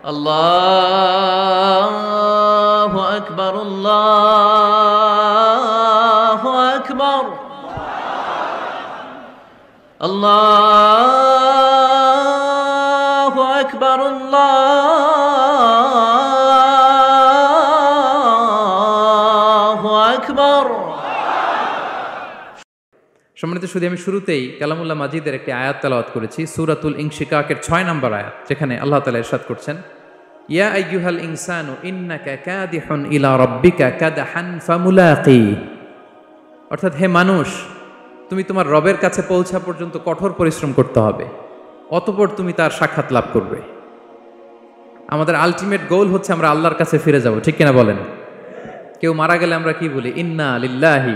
আল্লাহু আকবার, আল্লাহু আকবার, আল্লাহু আকবার, আল্লাহু আকবার। সম্মানিত শুধু আমি শুরুতেই কালামুল্লাহ মাজিদের একটি আয়াত তেলাওয়াত করেছি, সূরাতুল ইনশিকাকের 6 নম্বর আয়াত, যেখানে আল্লাহ তাআলা ইরশাদ করছেন, ইয়া আইয়ুহাল ইনসানু ইন্নাকা কাদিহুন ইলা রাব্বিকা কাদহান ফামুলাকি। অর্থাৎ হে মানুষ, তুমি তোমার রবের কাছে পৌঁছা পর্যন্ত কঠোর পরিশ্রম করতে হবে, অতঃপর তুমি তার সাক্ষাৎ লাভ করবে। আমাদের আলটিমেট গোল হচ্ছে আমরা আল্লাহর কাছে ফিরে যাব, ঠিক কিনা বলেন? কেউ মারা গেলে আমরা কি বলি? ইন্না লিল্লাহি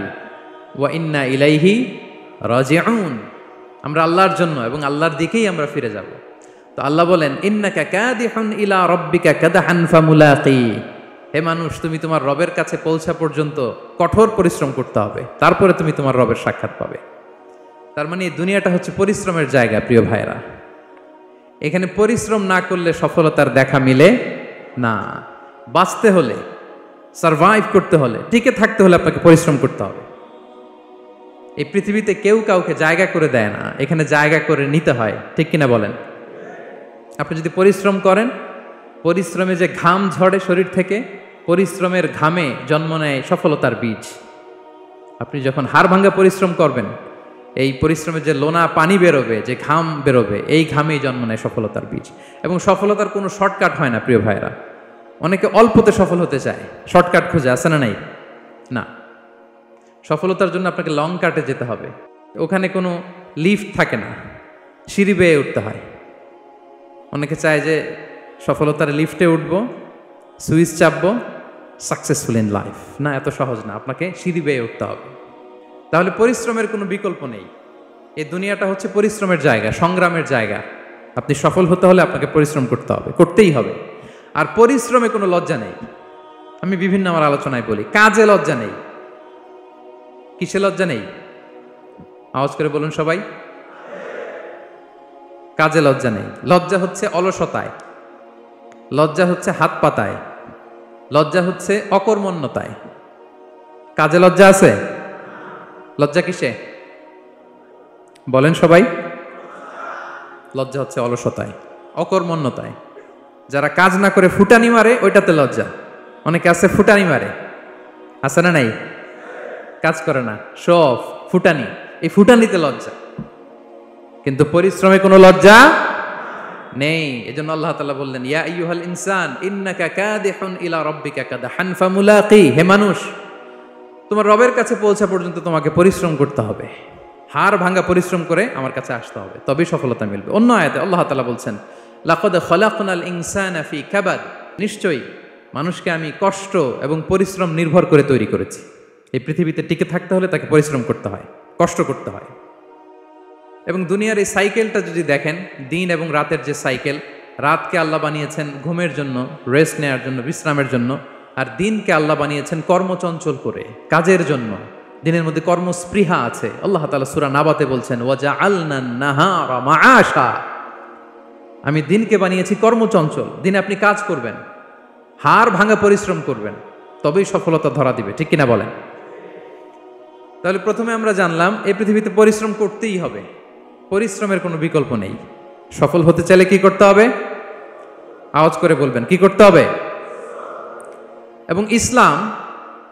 ওয়া ইন্না ইলাইহি রাজিউন। আমরা আল্লাহর জন্য এবং আল্লাহর দিকেই আমরা ফিরে যাব। তো আল্লাহ বলেন, ইন্নাকা কাদিহুন ইলা রাব্বিকা কাদহান ফামুলাকি। হে মানুষ, তুমি তোমার রবের কাছে পৌঁছা পর্যন্ত কঠোর পরিশ্রম করতে হবে, তারপরে তুমি তোমার রবের সাক্ষাৎ পাবে। তার মানে এই দুনিয়াটা হচ্ছে পরিশ্রমের জায়গা। প্রিয় ভাইরা, এখানে পরিশ্রম না করলে সফলতার দেখা মিলে না। বাঁচতে হলে, সারভাইভ করতে হলে, টিকে থাকতে হলে আপনাকে পরিশ্রম করতে হবে। এই পৃথিবীতে কেউ কাউকে জায়গা করে দেয় না, এখানে জায়গা করে নিতে হয়, ঠিক কিনা বলেন? আপনি যদি পরিশ্রম করেন, পরিশ্রমে যে ঘাম ঝরে শরীর থেকে, পরিশ্রমের ঘামে জন্ম নেয় সফলতার বীজ। আপনি যখন হাড় ভাঙা পরিশ্রম করবেন, এই পরিশ্রমে যে লোনা পানি বেরোবে, যে ঘাম বেরোবে, এই ঘামেই জন্ম নেয় সফলতার বীজ। এবং সফলতার কোনো শর্টকাট হয় না প্রিয় ভাইরা। অনেকে অল্পতে সফল হতে চায়, শর্টকাট খুঁজে, আছে না? নাই না। সফলতার জন্য আপনাকে লং কাটে যেতে হবে। ওখানে কোনো লিফট থাকে না, সিঁড়ি বেয়ে উঠতে হয়। অনেকে চায় যে সফলতার লিফটে উঠবো, সুইচ চাপবো, সাকসেসফুল ইন লাইফ। না, এত সহজ না, আপনাকে সিঁড়ি বেয়ে উঠতে হবে। তাহলে পরিশ্রমের কোনো বিকল্প নেই। এই দুনিয়াটা হচ্ছে পরিশ্রমের জায়গা, সংগ্রামের জায়গা। আপনি সফল হতে হলে আপনাকে পরিশ্রম করতে হবে, করতেই হবে। আর পরিশ্রমে কোনো লজ্জা নেই। আমি বিভিন্ন আমার আলোচনায় বলি, কাজে লজ্জা নেই। কিসে লজ্জা নেই? আওয়াজ করে বলুন সবাই। কাজে লজ্জা নেই। লজ্জা হচ্ছে অলসতায়, লজ্জা হচ্ছে হাত পাতায়, লজ্জা হচ্ছে অকর্মণ্যতায়। কাজে লজ্জা আছে? লজ্জা কিসে বলেন সবাই? লজ্জা হচ্ছে অলসতায়, অকর্মণ্যতায়। যারা কাজ না করে ফুটানি মারে, ওইটাতে লজ্জা। অনেকে আছে ফুটানি মারে, আছে না নাই? কাজ করে না, শো অফ, ফুটানি। এই ফুটানিতে লজ্জা, কিন্তু পরিশ্রমে কোনো লজ্জা নেই। এজন্য আল্লাহ তাআলা বললেন, ইয়া আইয়ুহাল ইনসান ইন্নাকা কাদিহুন ইলা রাব্বিকা কাদহান ফামুলাকি। হে মানুষ, তোমার রবের কাছে পৌঁছা পর্যন্ত তোমাকে পরিশ্রম করতে হবে, হাড় ভাঙা পরিশ্রম করে আমার কাছে আসতে হবে, তবেই সফলতা মিলবে। অন্য আয়াতে আল্লাহ তাআলা বলছেন, লাকাদ খলাকনাল ইনসানা ফি কাবাদ। নিশ্চয়ই মানুষকে আমি কষ্ট এবং পরিশ্রম নির্ভর করে তৈরি করেছি। এই পৃথিবীতে টিকে থাকতে হলে তাকে পরিশ্রম করতে হয়, কষ্ট করতে হয়। এবং দুনিয়ার এই সাইকেলটা যদি দেখেন, দিন এবং রাতের যে সাইকেল, রাতকে আল্লাহ বানিয়েছেন ঘুমের জন্য, রেস্ট নেওয়ার জন্য, বিশ্রামের জন্য। আর দিনকে আল্লাহ বানিয়েছেন কর্মচঞ্চল করে, কাজের জন্য। দিনের মধ্যে কর্মস্পৃহা আছে। আল্লাহ তাআলা সূরা নাবাতে বলছেন, ওয়াজআলনান নাহারা মাআশা। আমি দিনকে বানিয়েছি কর্মচঞ্চল। দিনে আপনি কাজ করবেন, হাড় ভাঙা পরিশ্রম করবেন, তবেই সফলতা ধরা দিবে, ঠিক কিনা বলেন? তাহলে প্রথমে আমরা জানলাম এই পৃথিবীতে পরিশ্রম করতেই হবে, পরিশ্রমের কোনো বিকল্প নেই। সফল হতে চাইলে কি করতে হবে? আওয়াজ করে বলবেন, কি করতে হবে? এবং ইসলাম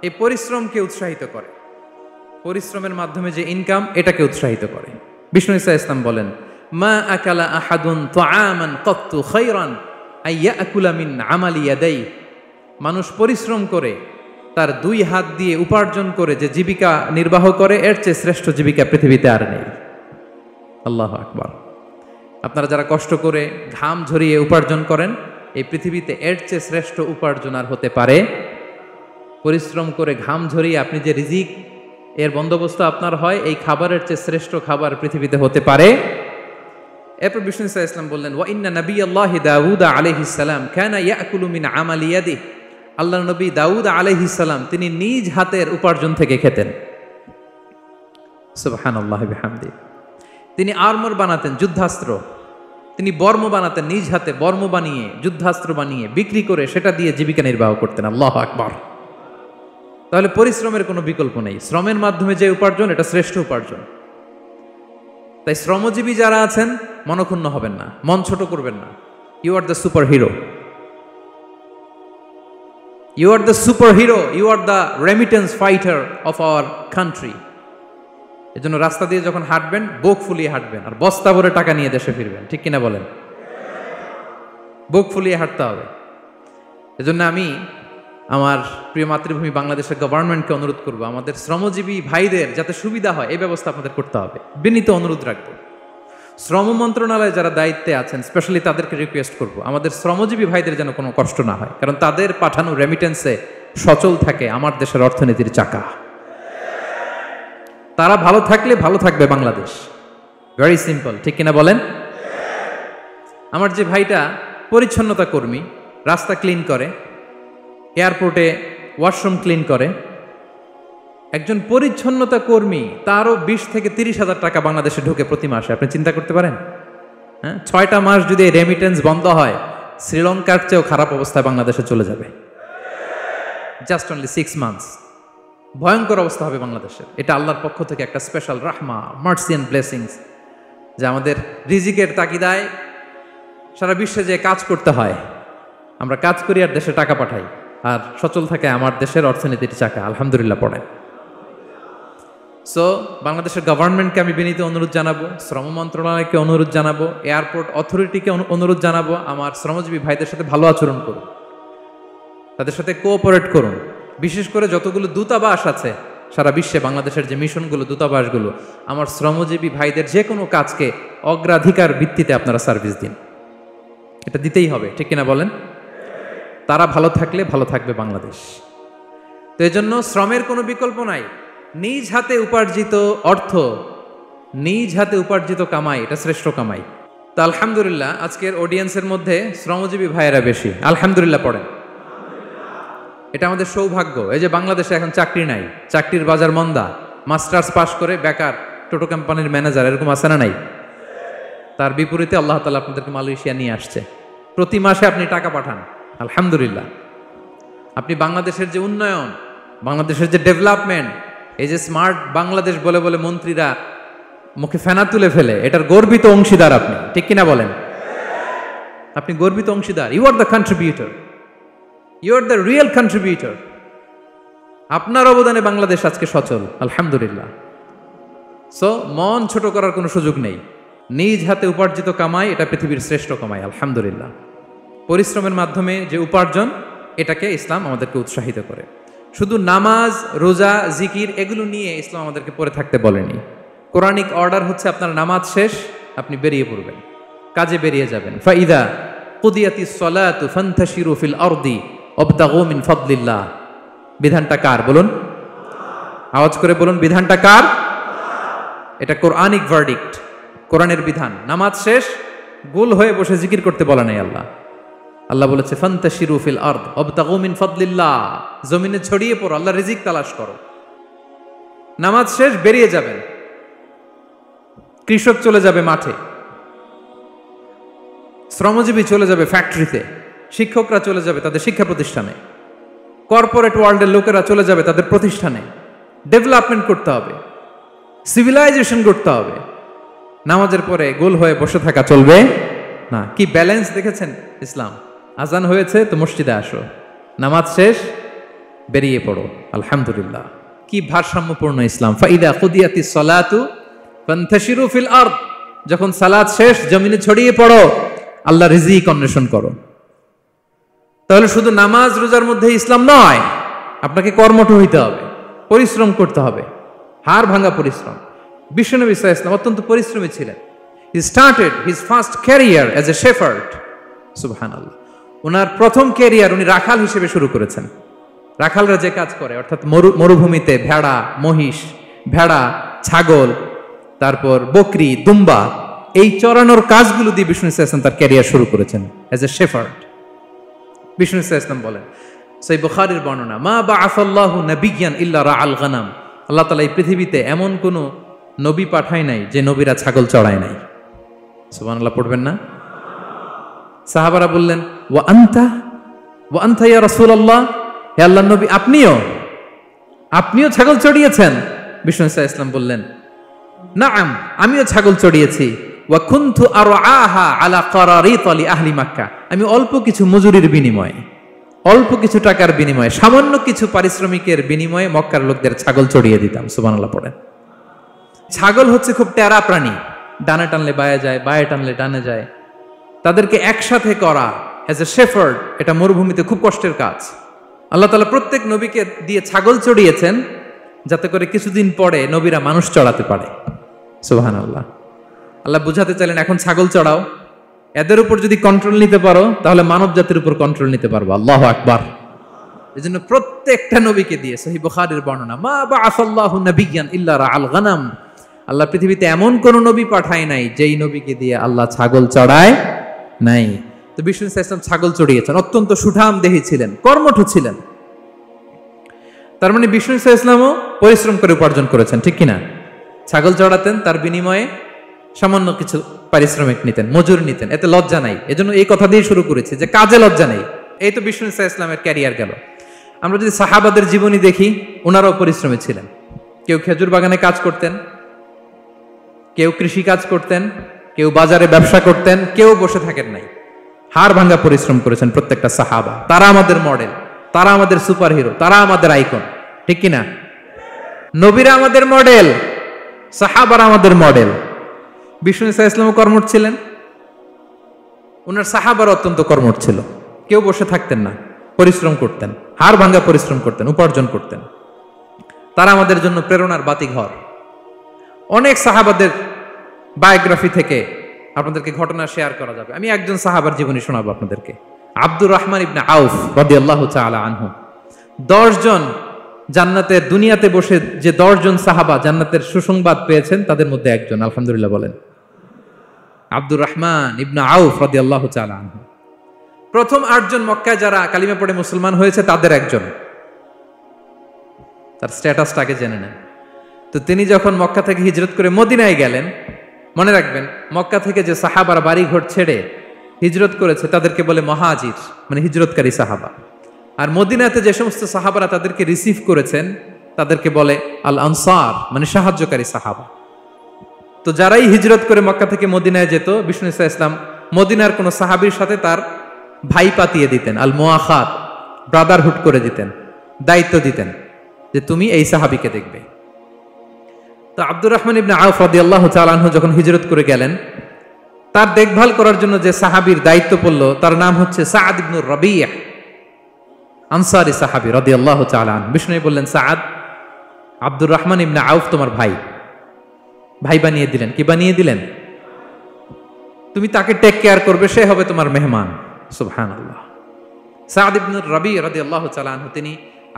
এই পরিশ্রমকে উৎসাহিত করে। পরিশ্রমের মাধ্যমে যে ইনকাম, এটাকে উৎসাহিত করে। বিষ্ণু ঈসা ইসলাম বলেন, মা আকালা আহাদুন তাআমান কাত্তু খায়রান আইয়াকুলা মিন আমালি ইয়াদাই। মানুষ পরিশ্রম করে, তার দুই হাত দিয়ে উপার্জন করে যে জীবিকা নির্বাহ করে, এর চেয়ে শ্রেষ্ঠ জীবিকা পৃথিবীতে আর নেই। আল্লাহু আকবার। আপনারা যারা কষ্ট করে ঘাম ঝরিয়ে উপার্জন করেন, এই পৃথিবীতে এর চেয়ে শ্রেষ্ঠ উপার্জন আর হতে পারে? পরিশ্রম করে ঘাম ঝরিয়ে আপনি যে রিজিক এর বন্দোবস্ত আপনার হয়, এই খাবারের চেয়ে শ্রেষ্ঠ খাবার পৃথিবীতে হতে পারে? এরপর বিষ্ণু ঈসা ইসলাম বললেন, ওয়া ইন্না নাবিয়াল্লাহি দাউদ আলাইহিস সালাম কানা ইয়াকুলু মিন আমালি ইয়াদি। আল্লাহর নবী দাউদ আলাইহিস সালাম তিনি নিজ হাতের উপার্জন থেকে খেতেন। সুবহানাল্লাহি বিহামদি। তিনি আর্মর বানাতেন, যুদ্ধাস্ত্র। তিনি বর্ম বানাতেন, নিজ হাতে বর্ম বানিয়ে যুদ্ধাস্ত্র বানিয়ে বিক্রি করে সেটা দিয়ে জীবিকা নির্বাহ করতেন। আল্লাহু আকবার। তাহলে পরিশ্রমের কোনো বিকল্প নেই। শ্রমের মাধ্যমে যে উপার্জন, এটা শ্রেষ্ঠ উপার্জন। তাই শ্রমজীবী যারা আছেন মনক্ষুণ্ণ হবেন না, মন ছোট করবেন না। You are the super hero, you are the super hero, you are the remittance fighter of our country. এজন্য রাস্তা দিয়ে যখন হাঁটবেন বুক ফুলিয়ে হাঁটবেন, আর বস্তা ভরে টাকা নিয়ে দেশে ফিরবেন। ঠিক কিনা বলেন? বুক ফুলিয়ে হাঁটতে হবে। এজন্য আমি আমার প্রিয় মাতৃভূমি বাংলাদেশের গভর্নমেন্টকে অনুরোধ করব, আমাদের শ্রমজীবী ভাইদের যাতে সুবিধা হয় এই ব্যবস্থা আপনাদের করতে হবে। বিনীত অনুরোধ রাখবো। শ্রম মন্ত্রণালয়ে যারা দায়িত্বে আছেন স্পেশালি তাদেরকে রিকোয়েস্ট করব, আমাদের শ্রমজীবী ভাইদের যেন কোনো কষ্ট না হয়, কারণ তাদের পাঠানো রেমিটেন্সে সচল থাকে আমার দেশের অর্থনীতির চাকা। তারা ভালো থাকলে ভালো থাকবে বাংলাদেশ। Very simple. ঠিক কিনা বলেন? আমার যে ভাইটা পরিচ্ছন্নতা কর্মী, রাস্তা ক্লিন করে, এয়ারপোর্টে ওয়াশরুম ক্লিন করে, একজন পরিচ্ছন্নতা কর্মী, তারও 20 থেকে 30 হাজার টাকা বাংলাদেশে ঢোকে প্রতি মাসে। আপনি চিন্তা করতে পারেন? হ্যাঁ, 6টা মাস যদি রেমিটেন্স বন্ধ হয়, শ্রীলঙ্কার চেয়েও খারাপ অবস্থায় বাংলাদেশে চলে যাবে। Just only 6 months. ভয়ঙ্কর অবস্থা হবে বাংলাদেশের। এটা আল্লাহর পক্ষ থেকে একটা স্পেশাল রাহমা, মার্সি এন্ড ব্লেসিংস, যে আমাদের রিজিকের তাগিদায় সারা বিশ্বে যে কাজ করতে হয়, আমরা কাজ করি আর দেশে টাকা পাঠাই, আর সচল থাকে আমার দেশের অর্থনীতির চাকা। আলহামদুলিল্লাহ পড়েন। সো বাংলাদেশের গভর্নমেন্টকে আমি বিনীত অনুরোধ জানাবো, শ্রম মন্ত্রণালয়কে অনুরোধ জানাবো, এয়ারপোর্ট অথরিটিকে অনুরোধ জানাবো, আমার শ্রমজীবী ভাইদের সাথে ভালো আচরণ করুন, তাদের সাথে কোঅপারেট করুন। বিশেষ করে যতগুলো দূতাবাস আছে সারা বিশ্বে, বাংলাদেশের যে মিশনগুলো, দূতাবাসগুলো, আমার শ্রমজীবী ভাইদের যে কোনো কাজকে অগ্রাধিকার ভিত্তিতে আপনারা সার্ভিস দিন। এটা দিতেই হবে। ঠিক কিনা বলেন? তারা ভালো থাকলে ভালো থাকবে বাংলাদেশ। তো এই জন্য শ্রমের কোনো বিকল্প নাই। নিজ হাতে উপার্জিত অর্থ, নিজ হাতে উপার্জিত কামাই, এটা শ্রেষ্ঠ কামাই। তো আলহামদুলিল্লাহ আজকের অডিয়েন্সের মধ্যে শ্রমজীবী ভাইয়েরা বেশি। আলহামদুলিল্লাহ পড়েন। এটা আমাদের সৌভাগ্য। এই যে বাংলাদেশে এখন চাকরি নাই, চাকরির বাজার মন্দা, মাস্টার্স পাস করে বেকার টোটো কোম্পানির ম্যানেজার, এরকম আছে না নাই? তার বিপরীতে আল্লাহ তাআলা আপনাদেরকে মালয়েশিয়া নিয়ে আসছে। প্রতি মাসে আপনি টাকা পাঠান, আলহামদুলিল্লাহ। আপনি বাংলাদেশের যে উন্নয়ন, বাংলাদেশের যে ডেভেলপমেন্ট, এই যে স্মার্ট বাংলাদেশ বলে বলে মন্ত্রীরা মুখে ফেনা তুলে ফেলে, এটার গর্বিত অংশীদার আপনি। ঠিক কিনা বলেন? আপনি গর্বিত অংশীদার। You are the contributor, you are the real contributor. আপনার অবদানে বাংলাদেশ আজকে সচল, আলহামদুলিল্লাহ। সো মন ছোট করার কোনো সুযোগ নেই। নিজ হাতে উপার্জিত কামাই, এটা পৃথিবীর শ্রেষ্ঠ কামাই, আলহামদুলিল্লাহ। পরিশ্রমের মাধ্যমে যে উপার্জন, এটাকে ইসলাম আমাদেরকে উৎসাহিত করে। শুধু নামাজ, রোজা, জিকির এগুলো নিয়ে ইসলাম আমাদেরকে পড়ে থাকতে বলেনি। কোরআনিক অর্ডার হচ্ছে আপনার নামাজ শেষ, আপনি বেরিয়ে পড়বেন, কাজে বেরিয়ে যাবেন। ফাইদা কুদিয়াতিস সালাতু ফান্তাশিরু ফিল আরদি ওয়াবতাগু মিন ফাদলিল্লাহ। বিধানটা কার বলুন? আওয়াজ করে বলুন, বিধানটা কার? এটা কোরআনিক ভার্ডিক্ট, কোরআনের বিধান। নামাজ শেষ, গোল হয়ে বসে জিকির করতে বলা নাই আল্লাহ। আল্লাহ বলেছে ফান্তাশিরু ফিল আরদ ওয়াবতাগু মিন ফাদলিল্লাহ। জমিনে ছড়িয়ে পড়ো, আল্লাহর রিজিক তালাশ করো। নামাজ শেষ, বেরিয়ে যাবেন। কৃষক চলে যাবে মাঠে, শ্রমজীবী চলে যাবে ফ্যাক্টরিতে, শিক্ষকরা চলে যাবে তাদের শিক্ষা প্রতিষ্ঠানে, কর্পোরেট ওয়ার্ল্ডের লোকেরা চলে যাবে তাদের প্রতিষ্ঠানে। ডেভেলপমেন্ট করতে হবে, সিভিলাইজেশন করতে হবে। নামাজের পরে গোল হয়ে বসে থাকা চলবে না। কি ব্যালেন্স দেখেছেন ইসলাম? আজান হয়েছে তো মসজিদে আসো, নামাজ শেষ বেরিয়ে পড়ো, আলহামদুলিল্লাহ। কি ভারসাম্যপূর্ণ ইসলাম। ফাইদা কুদিয়াতিস সালাতু ফান্তাশিরু ফিল আরদ। যখন সালাত শেষ, জমিনে ছড়িয়ে পড়ো, আল্লাহ রিজিক অন্বেষণ করো। তাহলে শুধু নামাজ রোজার মধ্যে ইসলাম নয়, আপনাকে কর্মঠ হইতে হবে, পরিশ্রম করতে হবে, হাড় ভাঙা পরিশ্রম। বিশ্বনবী সাল্লাল্লাহু আলাইহি ওয়াসাল্লাম অত্যন্ত পরিশ্রমী ছিলেন। He started his first career as a shepherd. সুবহানাল্লাহ। ওনার প্রথম ক্যারিয়ার উনি রাখাল হিসেবে শুরু করেছেন। রাখালরা যে কাজ করে, অর্থাৎ মরুভূমিতে ভেড়া, মহিষ, ভেড়া, ছাগল, তারপর বকরি, দুম্বা, এই চরানোর কাজগুলো দিয়ে বিষ্ণু সাল্লাল্লাহু আলাইহি ওয়াসাল্লাম তার ক্যারিয়ার শুরু করেছেন এজ এ শেফার্ড। বিষ্ণু সাল্লাল্লাহু আলাইহি ওয়াসাল্লাম বলেন, সহিহ বুখারীর বর্ণনা, মা বাআসাল্লাহু নাবিয়্যান ইল্লা রাআল গানাম। আল্লাহ তাআলা এই পৃথিবীতে এমন কোন নবী পাঠায় নাই যে নবীরা ছাগল চড়ায় নাই। সুবহানাল্লাহ পড়বেন না? সাহাবারা বললেন, ওয়া আনতা ইয়া রাসূলুল্লাহ, হে আল্লাহর নবী, আপনিও ছাগল চড়িয়েছেন? বিষ্ণু সাল্লাল্লাহু আলাইহি ওয়াসাল্লাম বললেন, নাআম, আমিও ছাগল চড়িয়েছি। ওয়া কুনতু আরআহা আলা কারারিত লি আহলি মক্কা, আমি অল্প কিছু মজুরির বিনিময়ে, অল্প কিছু টাকার বিনিময়ে, সামান্য কিছু পারিশ্রমিকের বিনিময়ে মক্কার লোকদের ছাগল চড়িয়ে দিতাম। সুবহানাল্লাহ পড়েন। ছাগল হচ্ছে খুব টেরা প্রাণী, ডানে টানলে বায়ে যায়, বায়ে টানলে ডানে যায়। তাদেরকে একসাথে করা অ্যাজ এ শেফার্ড, এটা মরুভূমিতে খুব কষ্টের কাজ। আল্লাহ তাআলা প্রত্যেক নবীকে দিয়ে ছাগল চড়িয়েছেন যাতে করে কিছুদিন পরে নবীরা মানুষ চড়াতে পারে। সুবহানাল্লাহ। আল্লাহ বুঝাতে চাইলেন, এখন ছাগল চড়াও, এদের উপর যদি কন্ট্রোল নিতে পারো তাহলে মানব জাতির উপর কন্ট্রোল নিতে পারবো। আল্লাহু আকবার। এজন্য প্রত্যেকটা নবীকে দিয়ে, সহিহ বুখারীর বর্ণনা, মা বাআসাল্লাহু নাবিয়্যান ইল্লা রাআল গানাম, আল্লাহ পৃথিবীতে এমন কোন নবী পাঠায় নাই যেই নবীকে দিয়ে আল্লাহ ছাগল চড়ায় নাই। তো বিষ্ণু সাল্লাল্লাহু আলাইহি ওয়াসাল্লাম ছাগল চড়িয়েছেন, অত্যন্ত সুঠাম দেহী ছিলেন, কর্মঠ ছিলেন। তার মানে বিষ্ণু সাল্লাল্লাহু আলাইহি ওয়াসাল্লামও পরিশ্রম করে উপার্জন করেছেন, ঠিক কিনা? ছাগল চড়াতেন, তার বিনিময়ে সামান্য কিছু পারিশ্রমিক নিতেন, মজুর নিতেন, এতে লজ্জা নাই। এজন্য এই কথা দিয়ে শুরু করেছি যে কাজে লজ্জা নেই। এই তো বিষ্ণু সাল্লাল্লাহু আলাইহি ওয়াসাল্লামের ক্যারিয়ার গেল। আমরা যদি সাহাবাদের জীবনী দেখি, ওনারাও পরিশ্রমী ছিলেন। কেউ খেজুর বাগানে কাজ করতেন, কেউ কৃষি কাজ করতেন, কেউ বাজারে ব্যবসা করতেন, কেউ বসে থাকেন নাই। হাড় ভাঙা পরিশ্রম করেছেন প্রত্যেকটা সাহাবা। তারা আমাদের মডেল, তারা আমাদের সুপার হিরো, তারা আমাদের আইকন, ঠিক কিনা? নবীরা আমাদের মডেল, সাহাবারা আমাদের মডেল। বিষ্ণু সাল্লাল্লাহু আলাইহি ওয়াসাল্লাম কর্মঠ ছিলেন, ওনার সাহাবারা অত্যন্ত কর্মঠ ছিল। কেউ বসে থাকতেন না, পরিশ্রম করতেন, হাড় ভাঙা পরিশ্রম করতেন, উপার্জন করতেন। তারা আমাদের জন্য প্রেরণার বাতিঘর। অনেক সাহাবাদের বায়োগ্রাফি থেকে আপনাদেরকে ঘটনা শেয়ার করা যাবে। আমি একজন সাহাবার জীবনী শোনাবো আপনাদেরকে। আব্দুর রহমান ইবনে আউফ রাদিয়াল্লাহু তাআলা আনহু। 10 জন জান্নাতের, দুনিয়াতে বসে যে 10 জন সাহাবা জান্নাতের সুসংবাদ পেয়েছেন তাদের মধ্যে একজন, আলহামদুলিল্লাহ বলেন। আব্দুর রহমান ইবনে আউফ রাদিয়াল্লাহু তাআলা আনহু প্রথম 8 জন মক্কায় যারা কালিমা পড়ে মুসলমান হয়েছে তাদের একজন। তার স্ট্যাটাসটাকে জেনে নেন। তো তিনি যখন মক্কা থেকে হিজরত করে মদিনায় গেলেন, মনে রাখবেন মক্কা থেকে যে সাহাবারা বাড়ি ঘর ছেড়ে হিজরত করেছে তাদেরকে বলে মহাজির, মানে হিজরতকারী সাহাবা। আর মদিনাতে যে সমস্ত সাহাবারা তাদেরকে রিসিভ করেছেন তাদেরকে বলে আল আনসার, মানে সাহায্যকারী সাহাবা। তো যারাই হিজরত করে মক্কা থেকে মদিনায় যেত, বিষ্ণু সাল্লাল্লাহু আলাইহি ওয়াসাল্লাম মদিনার কোন সাহাবীর সাথে তার ভাই পাতিয়ে দিতেন, আল মুআখাত, ব্রাদারহুড করে দিতেন, দায়িত্ব দিতেন যে তুমি এই সাহাবীকে দেখবে। তো আব্দুর রহমান ইবনে আউফ রাদিয়াল্লাহু তাআলা আনহু যখন হিজরত করে গেলেন, তার দেখভাল করার জন্য যে সাহাবীর দায়িত্ব পড়ল তার নাম হচ্ছে সাআদ ইবনে রাবিয়া, আনসারী সাহাবী রাদিয়াল্লাহু তাআলা আনহু। বিষ্ণু বললেন, সাআদ, আব্দুর রহমান ইবনে আউফ তোমার ভাই, ভাই বানিয়ে দিলেন। কি বানিয়ে দিলেন? তুমি তাকে টেক কেয়ার করবে, সে হবে তোমার মেহমান। সুবহানাল্লাহ। সাআদ ইবনে রাবিয়া রাদিয়াল্লাহু তাআলা আনহু তিনি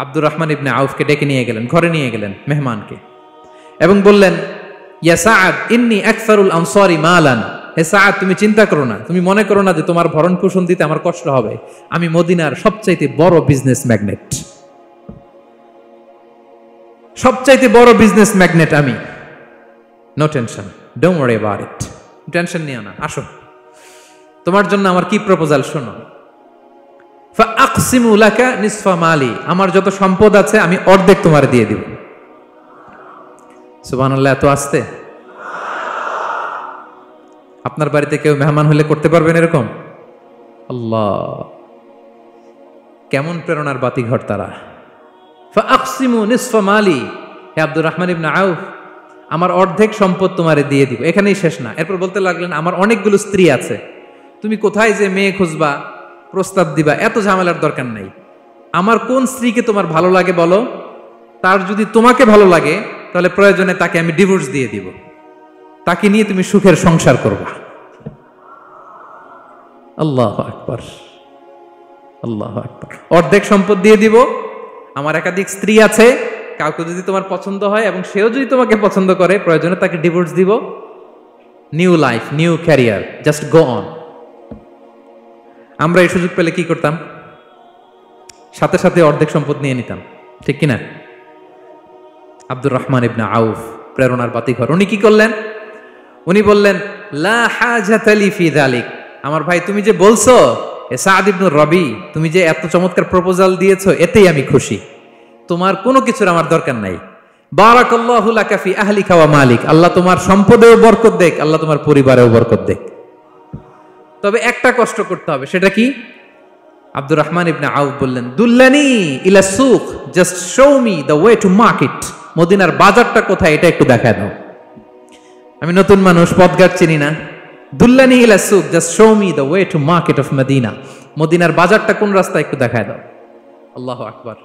আব্দুর রহমান ইবনে আউফকে ডেকে নিয়ে গেলেন, ঘরে নিয়ে গেলেন মেহমানকে, এবং বললেন, ইয়া সাআদ ইন্নী আকসারুল আনসারি মালান, হে সাআদ তুমি চিন্তা করো না, তুমি মনে করো না যে তোমার ভরণ পোষণ দিতে আমার কষ্ট হবে। আমি মদিনার সবচাইতে বড় বিজনেস ম্যাগনেট, সবচাইতে বড় বিজনেস ম্যাগনেট আমি। No tension, don't worry about it, tension নিও না, আসো তোমার জন্য আমার কি প্রপোজাল শোনো। ফাআকসিমু লাকা নিসফা মালি, আমার যত সম্পদ আছে আমি অর্ধেক তোমার দিয়ে দিব। সুবহানাল্লাহ। এত আসতে আপনার বাড়িতে কেউ মেহমান হলে করতে পারবেন এরকম? আল্লাহ, কেমন প্রেরণার বাতিঘর তারা। ফাআকসিমু নিসফা মালি, হে আব্দুর রহমান ইবনে আউফ, আমার অর্ধেক সম্পদ তোমারে দিয়ে দিব। এখানেই শেষ না, এরপর বলতে লাগলেন, আমার অনেকগুলো স্ত্রী আছে, তুমি কোথায় যে মেয়ে খুঁজবা, প্রস্তাব দিবা, এত ঝামেলার দরকার নাই। আমার কোন স্ত্রীকে তোমার ভালো লাগে বলো, তার যদি তোমাকে ভালো লাগে তাহলে প্রয়োজনে তাকে আমি ডিভোর্স দিয়ে দিব, তাকে নিয়ে তুমি সুখের সংসার করবা। আল্লাহু আকবার, আল্লাহু আকবার। অর্ধেক সম্পদ দিয়ে দিব, আমার একাধিক স্ত্রী আছে, কাউকে যদি তোমার পছন্দ হয় এবং সেও যদি তোমাকে পছন্দ করে প্রয়োজনে তাকে ডিভোর্স দিব, new life, new career, just go on. আমরা এই সুযোগ পেলে কি করতাম? সাথে সাথে অর্ধেক সম্পদ নিয়ে নিতাম, ঠিক কিনা? আব্দুর রহমান ইবনে আউফ প্রেরণার বাতিঘর। উনি কি করলেন? উনি বললেন, লা হাজাতা লি ফি যালিক, আমার ভাই তুমি যে বলছো সাদ ইবনে রবি তুমি যে এত চমৎকার প্রপোজাল দিয়েছো এতেই আমি খুশি, তোমার কোনো কিছুর আমার দরকার নাই। বারাকাল্লাহু লাকা ফি আহলিকা ওয়া মালিক, আল্লাহ তোমার সম্পদেও বরকত দেখ, আল্লাহ তোমার পরিবারেও বরকত দেখ। তবে একটা কষ্ট করতে হবে, সেটা কি? আব্দুর রহমান ইবনে আউফ বললেন, দুল্লানি ইলা সুক, just show me the way to market. মদিনার বাজারটা কোথায় এটা একটু দেখায় দাও। আমি নতুন মানুষ, পথঘাট চিনি না। দুল্লানি ইলা সুক, just show me the way to market of Medina. মদিনার বাজারটা কোন রাস্তা একটু দেখায় দাও। আল্লাহু আকবার।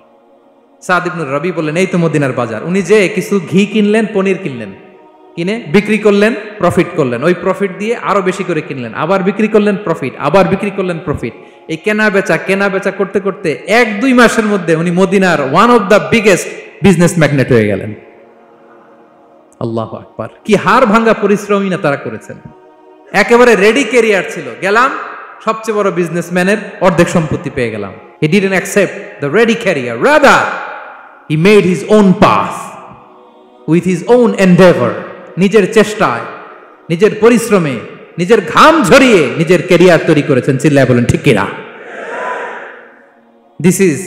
সাদ ইবনে রবি বললেন, এই তো মদিনার বাজার। উনি যে কিছু ঘি কিনলেন, পনির কিনলেন, কিনে বিক্রি করলেন, প্রফিট করলেন। ওই প্রফিট দিয়ে আরো বেশি করে কিনলেন, আবার বিক্রি করলেন, প্রফিট, আবার বিক্রি করলেন, প্রফিট। এই কেনা বেচা করতে করতে 1-2 মাসের মধ্যে উনি মদিনার one of the biggest business magnate হয়ে গেলেন। আল্লাহু আকবার। কি হাড় ভাঙ্গা পরিশ্রমই না তারা করেছেন। একেবারে রেডি ক্যারিয়ার ছিল, গেলাম সবচেয়ে বড় বিজনেসম্যানের অর্ধেক সম্পত্তি পেয়ে গেলাম। He didn't accept the ready career, rather he made his own path with his own Endeavour. নিজের চেষ্টায়, নিজের পরিশ্রমে, নিজের ঘাম ঝরিয়ে নিজের ক্যারিয়ার তৈরি করেছেন। চিল্লায় বলেন ঠিক কিনা? This is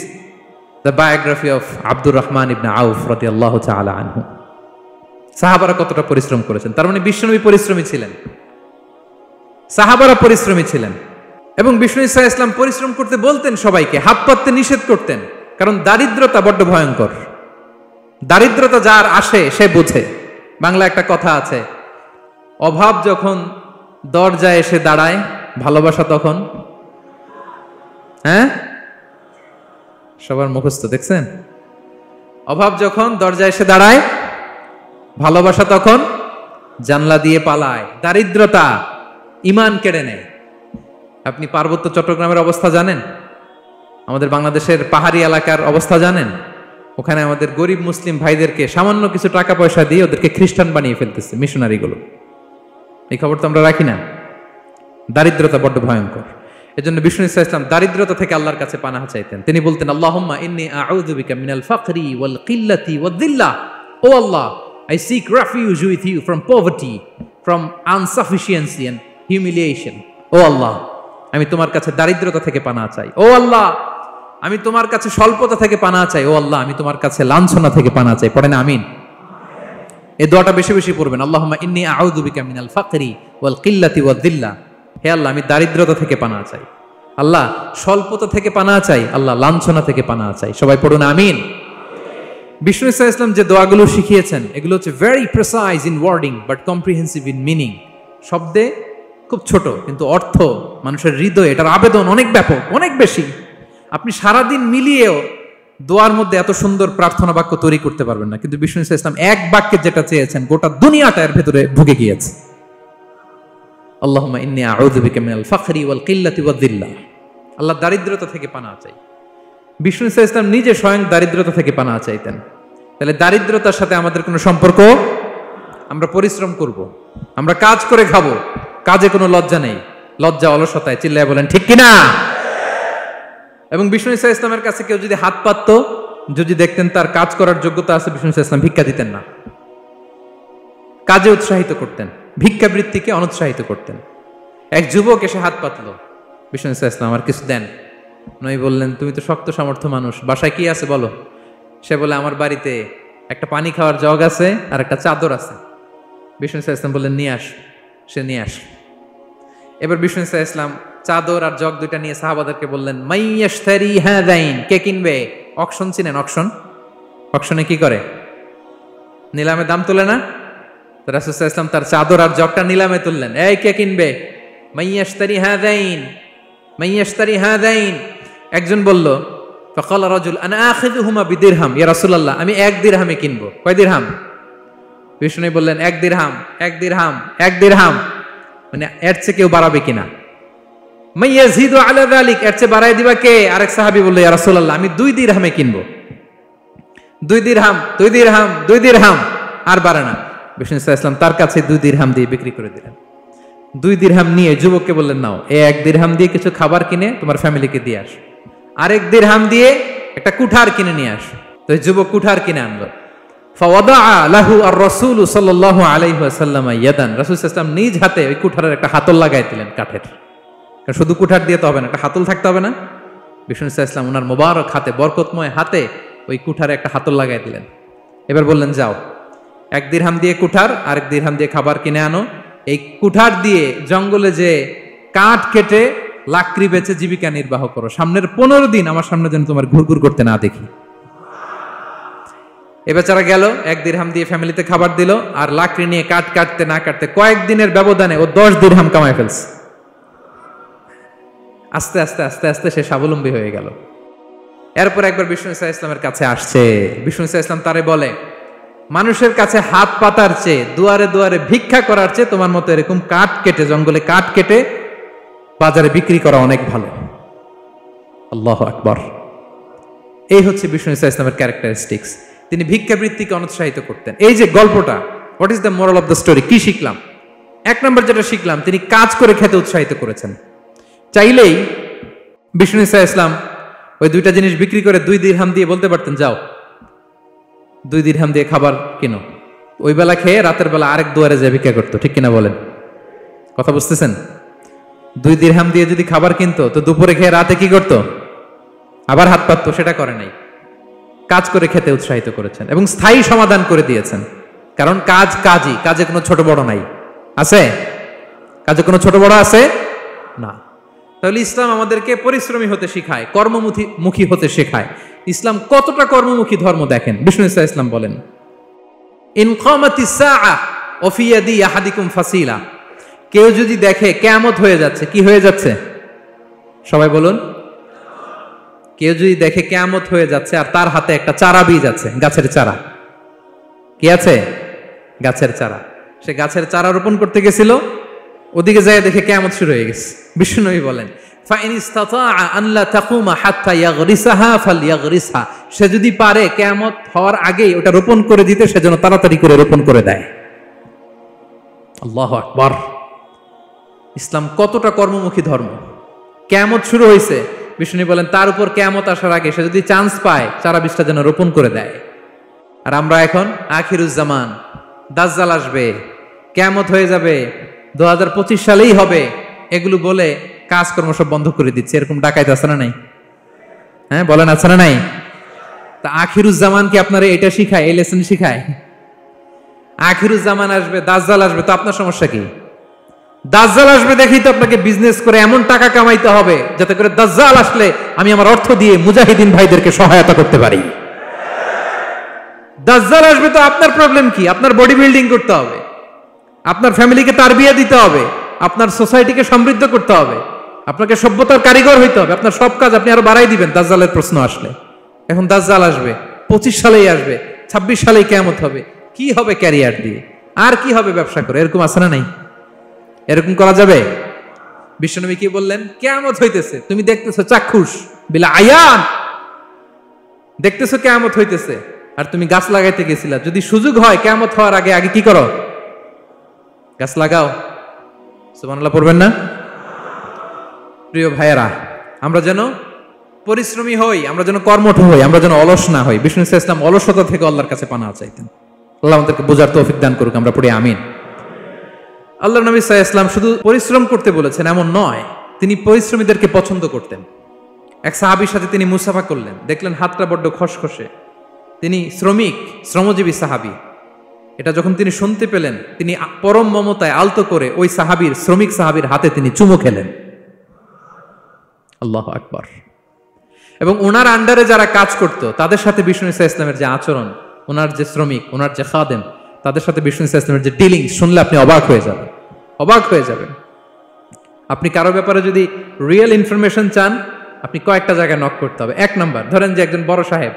the biography of Abdur Rahman ibn Auf রাদিয়াল্লাহু তাআলা আনহু। সাহাবারা কতটা পরিশ্রম করেছেন, তার মানে বিশ্বনবী পরিশ্রমী ছিলেন, সাহাবারা পরিশ্রমী ছিলেন। এবং বিষ্ণু ইসা ইসলাম পরিশ্রম করতে বলতেন সবাইকে, হাত পাততে নিষেধ করতেন, কারণ দারিদ্রতা বড্ড ভয়ঙ্কর। দারিদ্রতা যার আসে সে বুঝে। বাংলা একটা কথা আছে, অভাব যখন দরজায় এসে দাঁড়ায়, ভালোবাসা তখন, হ্যাঁ সবার মুখস্থ দেখছেন? অভাব যখন দরজায় এসে দাঁড়ায়, ভালোবাসা তখন জানলা দিয়ে পালায়। দারিদ্রতা ঈমান কেড়ে নেয়। আপনি পার্বত্য চট্টগ্রামের অবস্থা জানেন? আমাদের বাংলাদেশের পাহাড়ি এলাকার অবস্থা জানেন? ওখানে আমাদের গরিব মুসলিম ভাইদেরকে সামান্য কিছু টাকা পয়সা দিয়ে ওদেরকে খ্রিস্টান বানিয়ে ফেলতেছে মিশনারিগুলো। এই খবর তো আমরা রাখি না। দারিদ্রতা বড্ড ভয়ঙ্কর। এজন্য বিষ্ণু ইসলাম দারিদ্রতা থেকে আল্লাহর কাছে পানাহ চাইতেন। তিনি বলতেন, আল্লাহুম্মা ইন্নী আউযু বিকা মিনাল ফাকরি ওয়াল কিল্লাতি ওয়াদ-দিল্লাহ। ও আল্লাহ, I seek refuge with you from poverty, from insufficiency and humiliation. ও আল্লাহ, আমি তোমার কাছে দারিদ্রতা থেকে পানাহ চাই। ও আল্লাহ, আমি তোমার কাছে স্বল্পতা থেকে পানাহ চাই। ও আল্লাহ, আমি তোমার কাছে লাঞ্ছনা থেকে পানাহ চাই। পড়েন আমিন। এই দোয়াটা বেশি বেশি পড়বেন। আল্লাহুম্মা ইন্নী আউযু বিকা মিনাল ফাকরি ওয়াল কিল্লাতি ওয়াদ-দিল্লাহ। হে আল্লাহ, আমি দারিদ্রতা থেকে পানাহ চাই। আল্লাহ, স্বল্পতা থেকে পানাহ চাই। আল্লাহ, লাঞ্ছনা থেকে পানাহ চাই। সবাই পড়ুন আমিন। বিষ্ণু ইসলাম যে দোয়াগুলো শিখিয়েছেন এগুলো হচ্ছে very precise in wording but comprehensive in meaning. শব্দে খুব ছোট, কিন্তু অর্থ মানুষের হৃদয়ে এটার আবেদন অনেক ব্যাপক, অনেক বেশি। আপনি সারাদিন মিলিয়েও দোয়ার মধ্যে এত সুন্দর প্রার্থনা বাক্য তৈরি করতে পারবেন না। কিন্তু বিষ্ণু ইসলাম এক বাক্যে যেটা চেয়েছেন, গোটা দুনিয়াটা এর ভেতরে ঢুকে গিয়েছে। আল্লাহুম্মা ইন্নী আউযু বিকা মিনাল ফাকরি ওয়াল কিল্লাতি ওয়াদ-দিল্লাহ। আল্লাহ, দারিদ্রতা থেকে পানাহ চাই। বিষ্ণু ইসলাম নিজে স্বয়ং দারিদ্রতা থেকে পানাহ চাইতেন। তাহলে দারিদ্রতার সাথে আমাদের কোনো সম্পর্ক? আমরা পরিশ্রম করব, আমরা কাজ করে খাবো, কাজে কোনো লজ্জা নেই। লজ্জা অলসতায়। চিল্লায় বলেন ঠিক কিনা? এবং বিষ্ণু ইসলামের কাছে কেউ যদি হাত পাতত, যদি দেখতেন তার কাজ করার যোগ্যতা আছে, বিষ্ণু ইসলাম ভিক্ষা দিতেন না, কাজে উৎসাহিত করতেন, ভিক্ষাবৃত্তিকে অনুৎসাহিত করতেন। এক যুবক এসে হাত পাতলো, বিষ্ণু ইসলাম আমার কিছু দেন। নই বললেন, তুমি তো শক্ত সামর্থ্য মানুষ, বাসায় কি আছে বলো? সে বলে, আমার বাড়িতে একটা পানি খাওয়ার জগ আছে আর একটা চাদর আছে। বিষ্ণু ইসলাম বললেন, নিয়ে আস। সে নিয়ে আস। এবার বিষ্ণু ইসলাম চাদর আর জগ দুইটা নিয়ে সাহাবাদেরকে বললেন, মাইয়াশতারি হাযাইন, কে কিনবে? অকশন চিনেন? অকশন, অকশনে কি করে? নিলামে দাম তোলে না? রাসূল সাল্লাল্লাহু আলাইহি ওয়াসাল্লাম তার চাদর আর জগটা নিলামে তুললেন। এই কে কিনবে? মাইয়াশতারি হাযাইন, মাইয়াশতারি হাযাইন। একজন বলল, ফাকালা রাজুল আনা আখিযুহুমা বিদিরহাম, ইয়া রাসূলুল্লাহ, আমি 1 দিরহামে কিনবো। কয় দিরহাম? বিষ্ণু বললেন, 1 দিরহাম, 1 দিরহাম, 1 দিরহাম। মানে এর চেয়ে কেউ বাড়াবে কিনা? মাইয়াজিদু আলা যালিক, এর চেয়ে বাড়ায় দিবা কে? আরেক সাহাবী বলল, ইয়া রাসূলুল্লাহ, আমি 2 দিরহামে কিনবো। 2 দিরহাম, 2 দিরহাম, 2 দিরহাম, আর বাড়ে না। বিষ্ণু ইসলাম তার কাছে 2 দিরহাম দিয়ে বিক্রি করে দিলেন। 2 দিরহাম নিয়ে যুবককে বললেন, নাও, 1 দিরহাম দিয়ে কিছু খাবার কিনে তোমার ফ্যামিলিকে দিয়ে আস। আরেক দিরহাম দিয়ে একটা কুঠার কিনে নিয়ে আস। তো যুবক কুঠার কিনে আনলো। ফাওয়াদাআ লাহু আর-রাসূল সাল্লাল্লাহু আলাইহি ওয়াসাল্লাম ইয়াদান, রাসূল সাল্লাল্লাহু আলাইহি ওয়াসাল্লাম নিজ হাতে ওই কুঠারের একটা হাতল লাগাই দিলেন কাঠের। শুধু কুঠার দিয়ে তো হবে না, একটা হাতল থাকতে হবে না? বিষ্ণু ইসলাম ওনার মোবারক হাতে, বরকতময় হাতে ওই কুঠারে একটা হাতল লাগাই দিলেন। এবার বললেন, যাও, 1 দিরহাম দিয়ে কুঠার, আর 1 দিরহাম দিয়ে খাবার কিনে আনো। এই কুঠার দিয়ে জঙ্গলে যে কাঠ কেটে লাকড়ি বেচে জীবিকা নির্বাহ করো। সামনের 15 দিন আমার সামনে যেন তোমার ঘুরঘুর করতে না দেখি। এ বেচারা গেল, 1 দিরহাম দিয়ে ফ্যামিলিতে খাবার দিল, আর লাকড়ি নিয়ে কাঠ কাটতে না কাটতে কয়েকদিনের ব্যবধানে ও 10 দিরহাম কামাই ফেলছে। আস্তে আস্তে আস্তে আস্তে সে স্বাবলম্বী হয়ে গেল। এরপর একবার বিষ্ণু ইসলামের কাছে আসছে। বিষ্ণু ইসলাম তারে বলে, মানুষের কাছে হাত পাতার চেয়ে, দুয়ারে দুয়ারে ভিক্ষা করার চেয়ে তোমার মতো এরকম কাঠ কেটে, জঙ্গলে কাঠ কেটে বাজারে বিক্রি করা অনেক ভালো। আল্লাহু আকবার। এই হচ্ছে বিষ্ণু ইসলামের ক্যারেক্টারিস্টিক্স। তিনি ভিক্ষাবৃত্তিকে অনুৎসাহিত করতেন। এই যে গল্পটা, what is the moral of the story? কি শিখলাম? 1 নম্বর যেটা শিখলাম, তিনি কাজ করে খেতে উৎসাহিত করেছেন। চাইলেই বিষ্ণু ইসলাম ওই 2টা জিনিস বিক্রি করে 2 দিরহাম দিয়ে বলতে পারতেন, যাও 2 দিরহাম দিয়ে খাবার কিনো। ওই বেলা খেয়ে রাতের বেলা আরেক দুয়ারে যায় ভিক্ষা করতো, ঠিক কিনা বলেন? কথা বুঝতেছেন? 2 দিরহাম দিয়ে যদি খাবার কিনতো, তো দুপুরে খেয়ে রাতে কি করতো? আবার হাত পাততো। সেটা করে নাই, কাজ করে খেতে উৎসাহিত করেছেন এবং স্থায়ী সমাধান করে দিয়েছেন। কারণ কাজ কাজই, কাজে কোনো ছোট বড় নাই। আছে? কাজে কোনো ছোট বড় আছে না। তাহলে ইসলাম আমাদেরকে পরিশ্রমী হতে শেখায়, কর্মমুখী হতে শেখায়। ইসলাম কতটা কর্মমুখী ধর্ম দেখেন। বিষ্ণু ইসলাম বলেন, ইন কামাতিস সাআ ওয়া ফি ইয়াদি আহাদিকুম ফাসিলা। কেউ যদি দেখে কিয়ামত হয়ে যাচ্ছে, কি হয়ে যাচ্ছে? সবাই বলুন। কেউ যদি দেখে কিয়ামত হয়ে যাচ্ছে আর তার হাতে একটা চারা বীজ আছে, গাছের চারা। কি আছে? গাছের চারা। সে গাছের চারা রোপণ করতে গেছিল, ওদিকে যায় দেখে কিয়ামত শুরু হয়ে গেছে। বিষ্ণুনবী বলেন, ফাইন ইসতাতাআ আন লা তাকুমা হাত্তা ইয়াগরিসাহা ফালইয়াগরিসহা। সে যদি পারে কিয়ামত হওয়ার আগেই ওটা রোপণ করে দিতে, সে যেন তাড়াতাড়ি করে রোপণ করে দেয়। আল্লাহু আকবার। ইসলাম কতটা কর্মমুখী ধর্ম। কিয়ামত শুরু হয়েছে, বিষ্ণু বলেন তার উপর কিয়ামত আসার আগে সে যদি চান্স পায়, চারা বীজটা যেন রোপণ করে দেয়। আর আমরা এখন আখিরুজ্জামান, দাজ্জাল আসবে, কিয়ামত হয়ে যাবে, 2025 সালেই হবে, এগুলো বলে কাজকর্ম সব বন্ধ করে দিচ্ছে। এরকম ডাকাইতে আছে না নাই? হ্যাঁ বলেন, আছে না নাই? তা আখিরুজ্জামান কি আপনারা এটা শিখায়, এই লেসন শিখায়? আখিরুজ্জামান আসবে, দাজ্জাল আসবে, তো আপনার সমস্যা কি? দাজ্জাল আসবে দেখেই তো আপনাকে বিজনেস করে এমন টাকা কামাইতে হবে যাতে করে দাজ্জাল আসলে আমি আমার অর্থ দিয়ে মুজাহিদিন ভাইদেরকে সহায়তা করতে পারি। দাজ্জাল আসবে তো আপনার প্রবলেম কি? আপনার বডি বিল্ডিং করতে হবে, আপনার ফ্যামিলিকে তারবিয়া দিতে হবে, আপনার সোসাইটিকে সমৃদ্ধ করতে হবে, আপনাকে সভ্যতার কারিগর হইতে হবে। আপনার সব কাজ আপনি আরো বাড়াই দিবেন দাজ্জালের প্রশ্ন আসলে। এখন দাজ্জাল আসবে, 25 সালেই আসবে, 26 সালেই কিয়ামত হবে। কি হবে ক্যারিয়ার দিয়ে? আর কি হবে ব্যবসা করে? এরকম আছে না নাই? এরকম করা যাবে? বিশ্বনবী কি বললেন? কিয়ামত হইতেছে, তুমি দেখতেছো চাক্ষুষ বিলা আয়ান, দেখতেছো কিয়ামত হইতেছে, আর তুমি গাছ লাগাইতে গেছিলা। যদি সুযোগ হয় কিয়ামত হওয়ার আগে আগে কি করো? গাছ লাগাও। সুবহানাল্লাহ পড়বেন না? প্রিয় ভাইয়েরা, আমরা যেন পরিশ্রমী হই, আমরা যেন কর্মঠ হই, আমরা যেন অলস না হই। বিষ্ণু ইসলাম অলসতা থেকে আল্লাহর কাছে পানা চাইতেন। আল্লাহ আমাদেরকে বোঝার তৌফিক দান করুক, আমরা পড়ি আমিন। আল্লাহ নবী সাল্লাল্লাহু আলাইহি ওয়াসাল্লাম শুধু পরিশ্রম করতে বলেছেন এমন নয়, তিনি পরিশ্রমীদেরকে পছন্দ করতেন। এক সাহাবীর সাথে তিনি মুসাফা করলেন, দেখলেন হাতটা বড্ড খসখসে, তিনি শ্রমিক, শ্রমজীবী সাহাবী। এটা যখন তিনি শুনতে পেলেন, তিনি পরম মমতায় আলতো করে ওই সাহাবীর, শ্রমিক সাহাবীর হাতে তিনি চুমু খেলেন। আল্লাহু আকবার। এবং ওনার আন্ডারে যারা কাজ করত তাদের সাথে বিষ্ণু ইসলামের যে আচরণ, ওনার যে শ্রমিক, ওনার যে খাদেম, তাদের সাথে বিষ্ণু ইসলামের যে ডিলিং, শুনলে আপনি অবাক হয়ে যাবেন, অবাক হয়ে যাবেন। আপনি কারো ব্যাপারে যদি রিয়েল ইনফরমেশন চান, আপনি কয়েকটা জায়গায় নক করতে হবে। 1 নাম্বার, ধরেন যে একজন বড় সাহেব,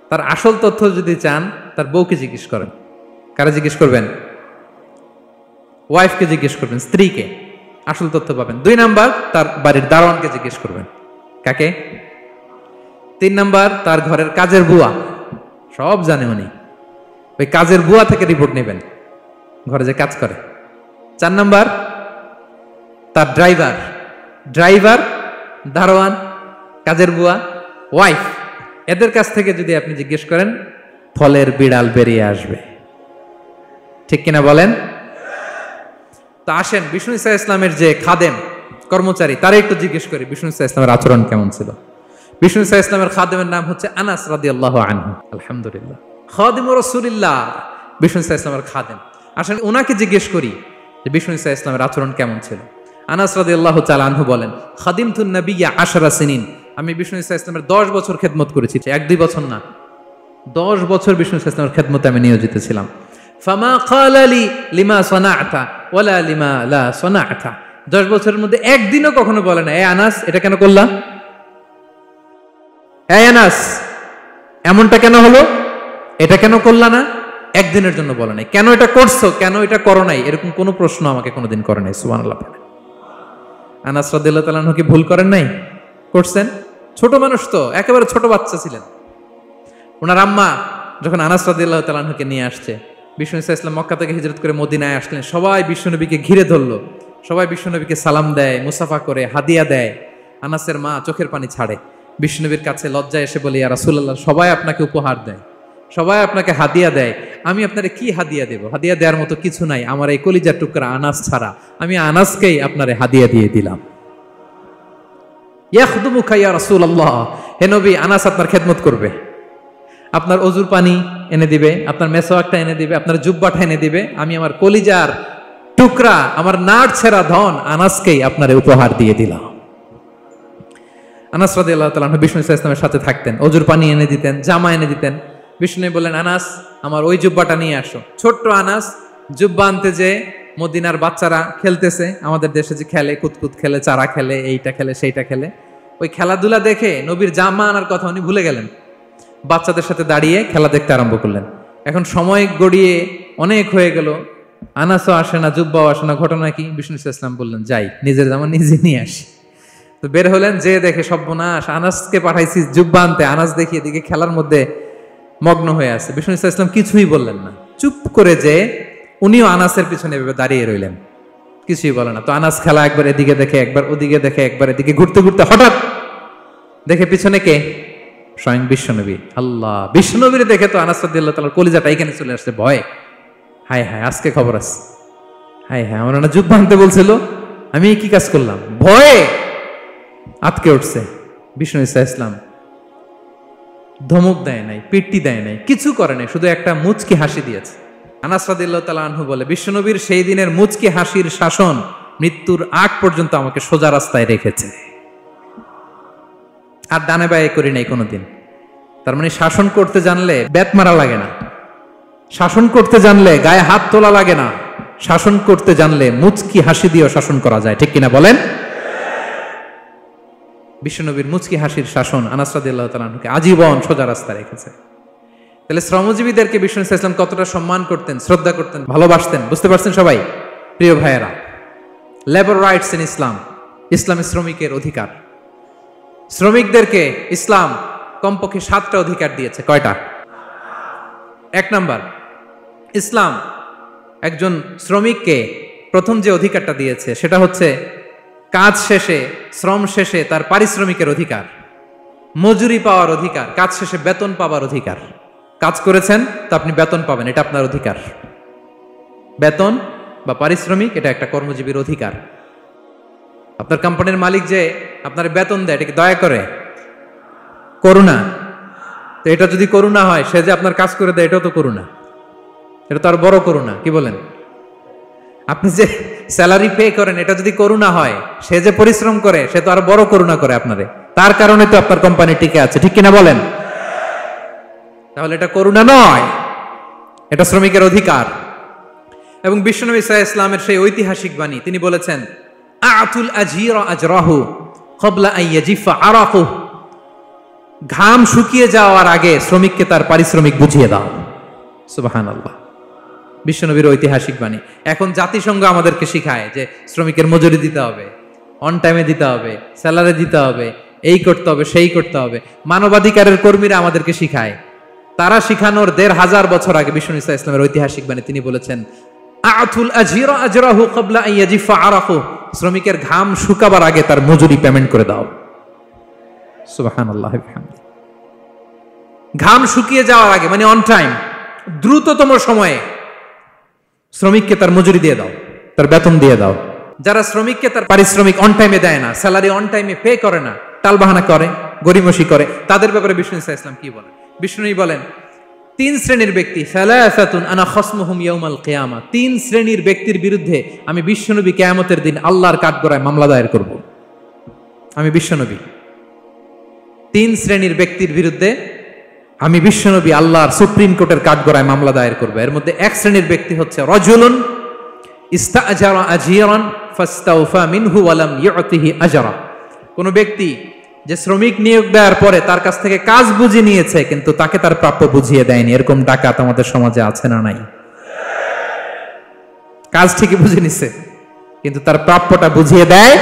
তার আসল তথ্য যদি চান, তার বউকে জিজ্ঞেস করেন। কারা জিজ্ঞেস করবেন? ওয়াইফকে জিজ্ঞেস করবেন, স্ত্রীকে, আসল তথ্য পাবেন। 2 নাম্বার, তার বাড়ির দারোয়ানকে জিজ্ঞেস করবেন। কাকে? 3 নাম্বার, তার ঘরের কাজের বুয়া, সব জানে উনি, ওই কাজের বুয়া থেকে রিপোর্ট নেবেন, ঘরে যে কাজ করে। 4 নাম্বার, তার ড্রাইভার, দারোয়ান, কাজের বুয়া, ওয়াইফ, এদের কাছ থেকে যদি আপনি জিজ্ঞেস করেন, ফলের বিড়াল বেরিয়ে আসবে। ঠিক কিনা বলেন? তো আসেন, বিষ্ণু ইসলামের যে খাদেম, কর্মচারী, তারা একটু জিজ্ঞেস করি বিষ্ণু ইসা ইসলামের আচরণ কেমন ছিল। বিষ্ণু ইসা ইসলামের খাদেমের নাম হচ্ছে আনাস রাদিয়াল্লাহু আনহু। আলহামদুলিল্লাহ, খাদিমুর রাসূলিল্লাহ, বিষ্ণু ইসা ইসলামের খাদেম। আসলে ওনাকে জিজ্ঞেস করি যে বিষ্ণু ইসা ইসলামের আচরণ কেমন ছিল। আনাস রাদিয়াল্লাহু তাআলা আনহু বলেন, খাদিমতুন নবিয়্যা 10 সিনিন, আমি বিষ্ণু ইসা ইসলামের 10 বছর খেদমত করেছি, 1-2 বছর না, 10 বছর বিষ্ণু ইসা ইসলামের খেদমতে আমি নিয়োজিত ছিলাম। ফামা ক্বালা লি লিমা সানা'তা ওয়ালা লিমা লা সানা'তা, 10 বছরের মধ্যে একদিনও কখনো বলে না, এ আনাস এটা কেন করলা, এ আনাস এমনটা কেন হলো, এটা কেন করলা না, একদিনের জন্য বলে নাই। কেন এটা করছো, কেন এটা করো নাই, এরকম কোনো প্রশ্ন আমাকে কোনোদিন করে নাই। সুবহানাল্লাহ। আনাস রাদিয়াল্লাহু তাআলা আনহু কি ভুল করেন নাই? করছেন। ছোট মানুষ তো, একেবারে ছোট বাচ্চা ছিলেন। ওনার আম্মা যখন আনাস রাদিয়াল্লাহু তাআলা আনহুকে নিয়ে আসছে, বিষ্ণু ইসা ইসলাম মক্কা থেকে হিজরত করে মদিনায় আসলেন, সবাই বিশ্বনবীকে ঘিরে ধরলো, সবাই বিশ্বনবীকে সালাম দেয়, মুসাফা করে, হাদিয়া দেয়। আনাসের মা চোখের পানি ছাড়ে, বিশ্বনবীর কাছে লজ্জায় এসে বলে, ইয়া রাসূলুল্লাহ, সবাই আপনাকে উপহার দেয়, সবাই আপনাকে হাদিয়া দেয়, আমি আপনারে কি হাদিয়া দেব, হাদিয়া দেওয়ার মতো কিছু নাই, আমার এই কলিজার টুকরা আনাস ছাড়া, আমি আনাসকেই আপনারে হাদিয়া দিয়ে দিলাম। ইয়াখদুমুকা ইয়া রাসূলুল্লাহ, হে নবী, আনাস আপনার খেদমত করবে, আপনার অজুর পানি এনে দিবে, আপনার মেসওয়াকটা এনে দিবে, আপনার জুব্বাটা এনে দিবে, আমি আমার কলিজার টুকরা, আমার নাড় ছেঁড়া ধন আনাসকেই আপনারে উপহার দিয়ে দিলাম। আনাস রাদিয়াল্লাহু তাআলা আনহু বিষ্ণু ইসা ইসলামের সাথে থাকতেন, অজুর পানি এনে দিতেন, জামা এনে দিতেন। বিষ্ণু বললেন, আনাস আমার ওই জুব্বাটা নিয়ে আসো। ছোট্ট আনাস জুব্বা আনতে যে মদিনার বাচ্চারা খেলতেছে, আমাদের দেশে যে খেলে, কুতকুত খেলে, চারা খেলে, এইটা খেলে, সেইটা খেলে, ওই খেলাধুলা দেখে নবীর জামা আনার কথা উনি ভুলে গেলেন, বাচ্চাদের সাথে দাঁড়িয়ে খেলা দেখতে আরম্ভ করলেন। এখন সময় গড়িয়ে অনেক হয়ে গেল, আনাসও আসে না, জুব্বাও আসে না, ঘটনা কি? বিষ্ণু ইসা ইসলাম বললেন, যাই নিজের জামা নিজে নিয়ে আসি। তো বের হলেন, যে দেখে সর্বনাশ, আনাসকে পাঠাইছি জুব্বা আনতে, আনাস দেখি এদিকে খেলার মধ্যে মগ্ন হয়ে আছে। বিষ্ণু ইসা ইসলাম কিছুই বললেন না, চুপ করে যে উনিও আনাসের পিছনে এভাবে দাঁড়িয়ে রইলেন, কিছুই বলে না। তো আনাস খেলা একবার এদিকে দেখে, একবার ওদিকে দেখে, একবার এদিকে ঘুরতে ঘুরতে হঠাৎ দেখে পিছনে কে? স্বয়ং বিশ্বনবী। আল্লাহ, বিশ্বনবীর দেখে তো আনাস রাদিয়াল্লাহু তাআলার কলিজাটা এখানে চলে আসছে ভয়। হায় হায়, আজকে খবর আছে, হায় হায়, আমার না জুব্বা আনতে বলছিল, আমি কি কাজ করলাম, ভয়ে আটকে উঠছে। বিষ্ণু ইসা ইসলাম ধমক দেয় নাই, পিট্টি দেয় নাই, কিছু করে নাই, শুধু একটা মুচকি হাসি দিয়েছে। আনাস রাদিয়াল্লাহু তাআলা আনহু বলে, বিশ্বনবীর সেই দিনের মুচকি হাসির শাসন মৃত্যুর আগ পর্যন্ত আমাকে সোজা রাস্তায় রেখেছে, আর ডানে বায়ে করি নাই কোনোদিন। তার মানে শাসন করতে জানলে ব্যাত মারা লাগে না, শাসন করতে জানলে গায়ে হাত তোলা লাগে না, শাসন করতে জানলে মুচকি হাসি দিয়েও শাসন করা যায়, ঠিক কিনা বলেন? বিশ্বনবীর মুচকি হাসির শাসন আনাস রাদিয়াল্লাহু তাআলা আনহুকে আজীবন সোজা রাস্তা রেখেছে। তাহলে শ্রমজীবীদেরকে বিষ্ণু ইসা ইসলাম কতটা সম্মান করতেন, শ্রদ্ধা করতেন, ভালোবাসতেন, বুঝতে পারছেন সবাই? প্রিয় ভাইয়েরা, লেবার রাইটস ইন ইসলাম, ইসলামী শ্রমিকের অধিকার। শ্রমিকদেরকে ইসলাম কমপক্ষে 7টা অধিকার দিয়েছে। কয়টা? 1 নাম্বার, ইসলাম একজন শ্রমিককে প্রথম যে অধিকারটা দিয়েছে সেটা হচ্ছে কাজ শেষে, শ্রম শেষে তার পারিশ্রমিকের অধিকার, মজুরি পাওয়ার অধিকার, কাজ শেষে বেতন পাওয়ার অধিকার। কাজ করেছেন তো আপনি বেতন পাবেন, এটা আপনার অধিকার। বেতন বা পারিশ্রমিক এটা একটা কর্মজীবীর অধিকার। আপনার কোম্পানির মালিক যে আপনার বেতন দেয়, এটা কি দয়া করে? করুণা? তো এটা যদি করুণা হয়, সে যে আপনার কাজ করে দেয়, এটাও তো করুণা, এটা তো আর বড় করুণা, কি বলেন? আপনি যে স্যালারি পে করেন, এটা যদি করুণা হয়, সে যে পরিশ্রম করে, সে তো আর বড় করুণা করে আপনারে, তার কারণে তো আপনার কোম্পানি টিকে আছে, ঠিক কিনা বলেন? তাহলে এটা করুণা নয়, এটা শ্রমিকের অধিকার। এবং বিশ্বনবী সাল্লাল্লাহু আলাইহি ওয়াসাল্লামের সেই ঐতিহাসিক বাণী, তিনি বলেছেন, আতুল আজীরা আজরাহু ক্বাবলা আন ইয়াজিফা আরাকু, ঘাম শুকিয়ে যাওয়ার আগে শ্রমিককে তার পারিশ্রমিক বুঝিয়ে দাও। সুবহানাল্লাহ, বিশ্বনবীর ঐতিহাসিক বাণী। এখন জাতিসংঘ আমাদেরকে শিখায় যে শ্রমিকের মজুরি দিতে হবে, অন টাইমে দিতে হবে, স্যালারি দিতে হবে, এই করতে হবে, সেই করতে হবে। মানবাধিকারের কর্মীরা আমাদেরকে শিখায়, তারা শিখানোর 1500 বছর আগে বিশ্বনবী সাল্লাল্লাহু আলাইহি ওয়াসাল্লামের ঐতিহাসিক বাণী, তিনি বলেছেন, আতুল আজীরা আজরাহু ক্বাবলা আন ইয়াজিফা আরাকু, শ্রমিকের ঘাম শুকাবার আগে তার মজুরি পেমেন্ট করে দাও। সুবহানাল্লাহ। ঘাম শুকিয়ে যাওয়ার আগে, মানে অন টাইম, দ্রুততম সময়ে শ্রমিককে তার মজুরি দিয়ে দাও, তার বেতন দিয়ে দাও। যারা শ্রমিককে তার পারিশ্রমিক অন টাইমে দেয় না, স্যালারি অন টাইমে পে করে না, টালবাহানা করে, গরিমসি করে, তাদের ব্যাপারে বিষ্ণু সাল্লাল্লাহু আলাইহি ওয়াসাল্লাম কি বলেন? বিষ্ণু বলেন 3 শ্রেণীর ব্যক্তি, সালাসাতুন আনা খাসমুহুম ইয়াউমাল কিয়ামা, 3 শ্রেণীর ব্যক্তির বিরুদ্ধে আমি বিশ্বনবী কিয়ামতের দিন আল্লাহর কাঠগড়ায় মামলা দায়ের করব। আমি বিশ্বনবী 3 শ্রেণীর ব্যক্তির বিরুদ্ধে আমি বিশ্বনবী আল্লাহর সুপ্রিম কোর্টের কাঠগড়ায় মামলা দায়ের করব। এর মধ্যে এক শ্রেণীর ব্যক্তি হচ্ছে রাজুলুন ইস্তাআজারা আজিরান ফাস্তাওফা মিনহু ওয়া লাম ইউতিহি আজরা, কোন ব্যক্তি যে শ্রমিক নিয়োগ দেওয়ার পরে তার কাছ থেকে কাজ বুঝিয়ে নিয়েছে কিন্তু তাকে তার প্রাপ্য বুঝিয়ে দেয়নি। এরকম ডাকাত আমাদের সমাজে আছে না নাই? কাজ ঠিকই বুঝে নিছে কিন্তু তার প্রাপ্যটা বুঝিয়ে দেয়।